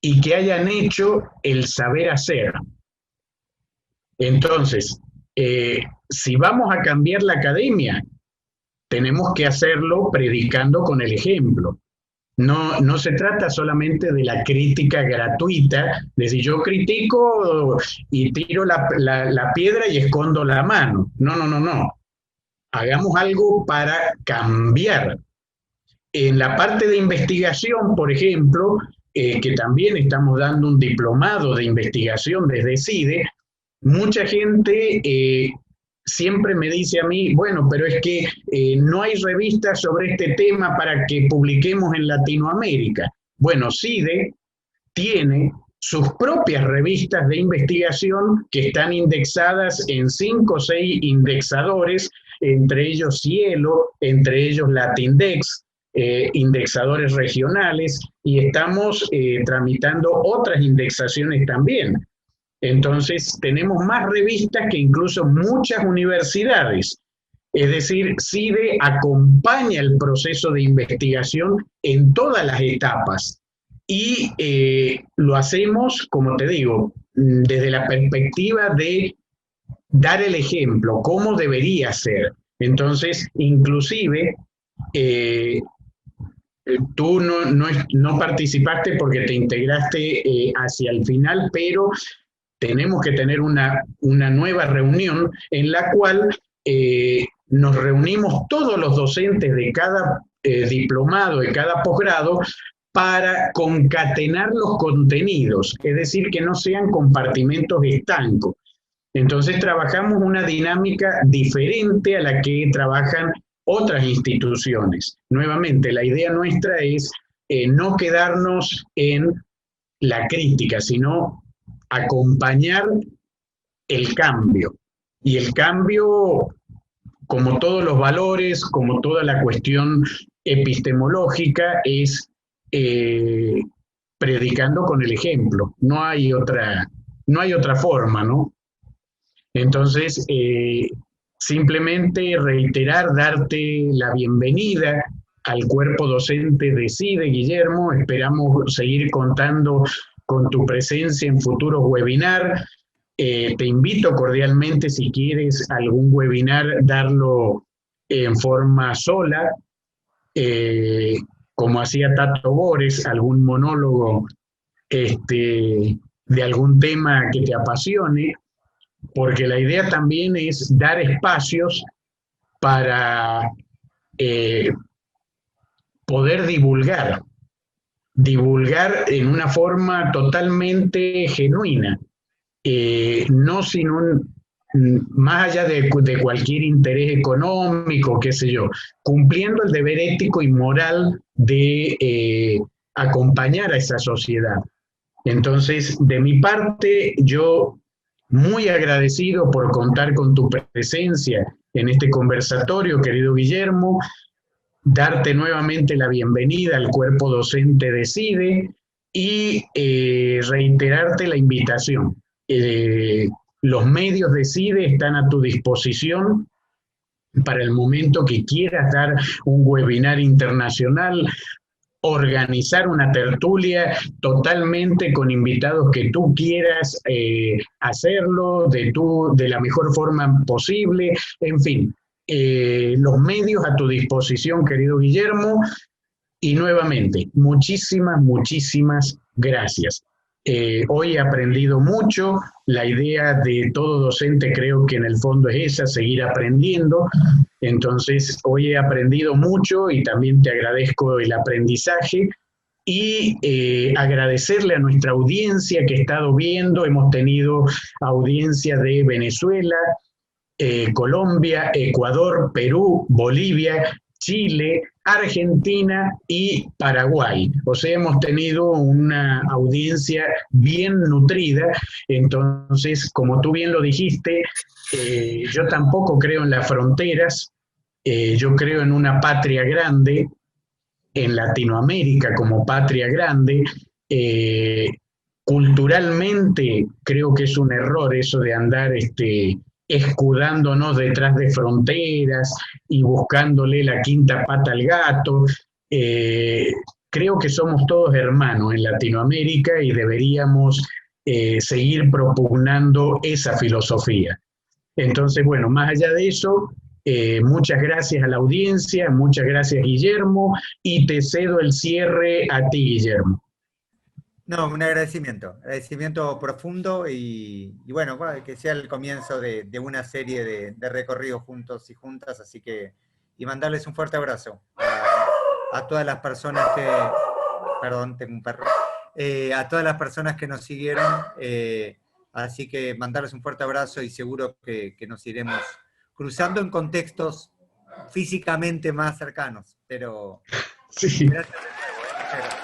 Speaker 1: y que hayan hecho el saber hacer. Entonces, si vamos a cambiar la academia, tenemos que hacerlo predicando con el ejemplo. No se trata solamente de la crítica gratuita, de si yo critico y tiro la piedra y escondo la mano. No. Hagamos algo para cambiar. En la parte de investigación, por ejemplo, que también estamos dando un diplomado de investigación desde CIDE, mucha gente siempre me dice a mí, bueno, pero es que no hay revistas sobre este tema para que publiquemos en Latinoamérica. Bueno, CIDE tiene sus propias revistas de investigación que están indexadas en 5 o 6 indexadores, entre ellos Cielo, entre ellos Latindex, indexadores regionales, y estamos tramitando otras indexaciones también. Entonces, tenemos más revistas que incluso muchas universidades. Es decir, CIDE acompaña el proceso de investigación en todas las etapas. Y lo hacemos, como te digo, desde la perspectiva de dar el ejemplo, cómo debería ser. Entonces, inclusive, tú no participaste porque te integraste hacia el final, pero tenemos que tener una nueva reunión en la cual nos reunimos todos los docentes de cada diplomado, de cada posgrado, para concatenar los contenidos, es decir, que no sean compartimentos estancos. Entonces trabajamos una dinámica diferente a la que trabajan otras instituciones. Nuevamente, la idea nuestra es no quedarnos en la crítica, sino acompañar el cambio. Y el cambio, como todos los valores, como toda la cuestión epistemológica, es predicando con el ejemplo. No hay otra forma, ¿no? Entonces, simplemente reiterar, darte la bienvenida al cuerpo docente de CIDE, Guillermo. Esperamos seguir contando con tu presencia en futuros webinars. Te invito cordialmente, si quieres algún webinar, darlo en forma sola, como hacía Tato Bores, algún monólogo de algún tema que te apasione, porque la idea también es dar espacios para poder divulgar en una forma totalmente genuina, no sin más allá de cualquier interés económico, qué sé yo, cumpliendo el deber ético y moral de acompañar a esa sociedad. Entonces, de mi parte, yo muy agradecido por contar con tu presencia en este conversatorio, querido Guillermo, darte nuevamente la bienvenida al cuerpo docente de CIDE y reiterarte la invitación. Los medios de CIDE están a tu disposición para el momento que quieras dar un webinar internacional, organizar una tertulia totalmente con invitados que tú quieras hacerlo de la mejor forma posible, en fin, los medios a tu disposición, querido Guillermo, y nuevamente, muchísimas gracias. Hoy he aprendido mucho, la idea de todo docente creo que en el fondo es esa, seguir aprendiendo. Entonces, hoy he aprendido mucho y también te agradezco el aprendizaje y agradecerle a nuestra audiencia que ha estado viendo. Hemos tenido audiencia de Venezuela, Colombia, Ecuador, Perú, Bolivia, Chile, Argentina y Paraguay. O sea, hemos tenido una audiencia bien nutrida. Entonces, como tú bien lo dijiste, yo tampoco creo en las fronteras, yo creo en una patria grande, en Latinoamérica como patria grande. Eh, Culturalmente creo que es un error eso de andar escudándonos detrás de fronteras y buscándole la quinta pata al gato. Eh, Creo que somos todos hermanos en Latinoamérica y deberíamos seguir propugnando esa filosofía. Entonces, bueno, más allá de eso, muchas gracias a la audiencia, muchas gracias Guillermo, y te cedo el cierre a ti, Guillermo.
Speaker 2: No, un agradecimiento profundo y bueno, que sea el comienzo de una serie de recorridos juntos y juntas, así que, y mandarles un fuerte abrazo a todas las personas que, perdón, tengo un perro, a todas las personas que nos siguieron, así que mandarles un fuerte abrazo y seguro que nos iremos cruzando en contextos físicamente más cercanos, pero
Speaker 1: Sí.
Speaker 2: gracias de nuevo, muchas gracias.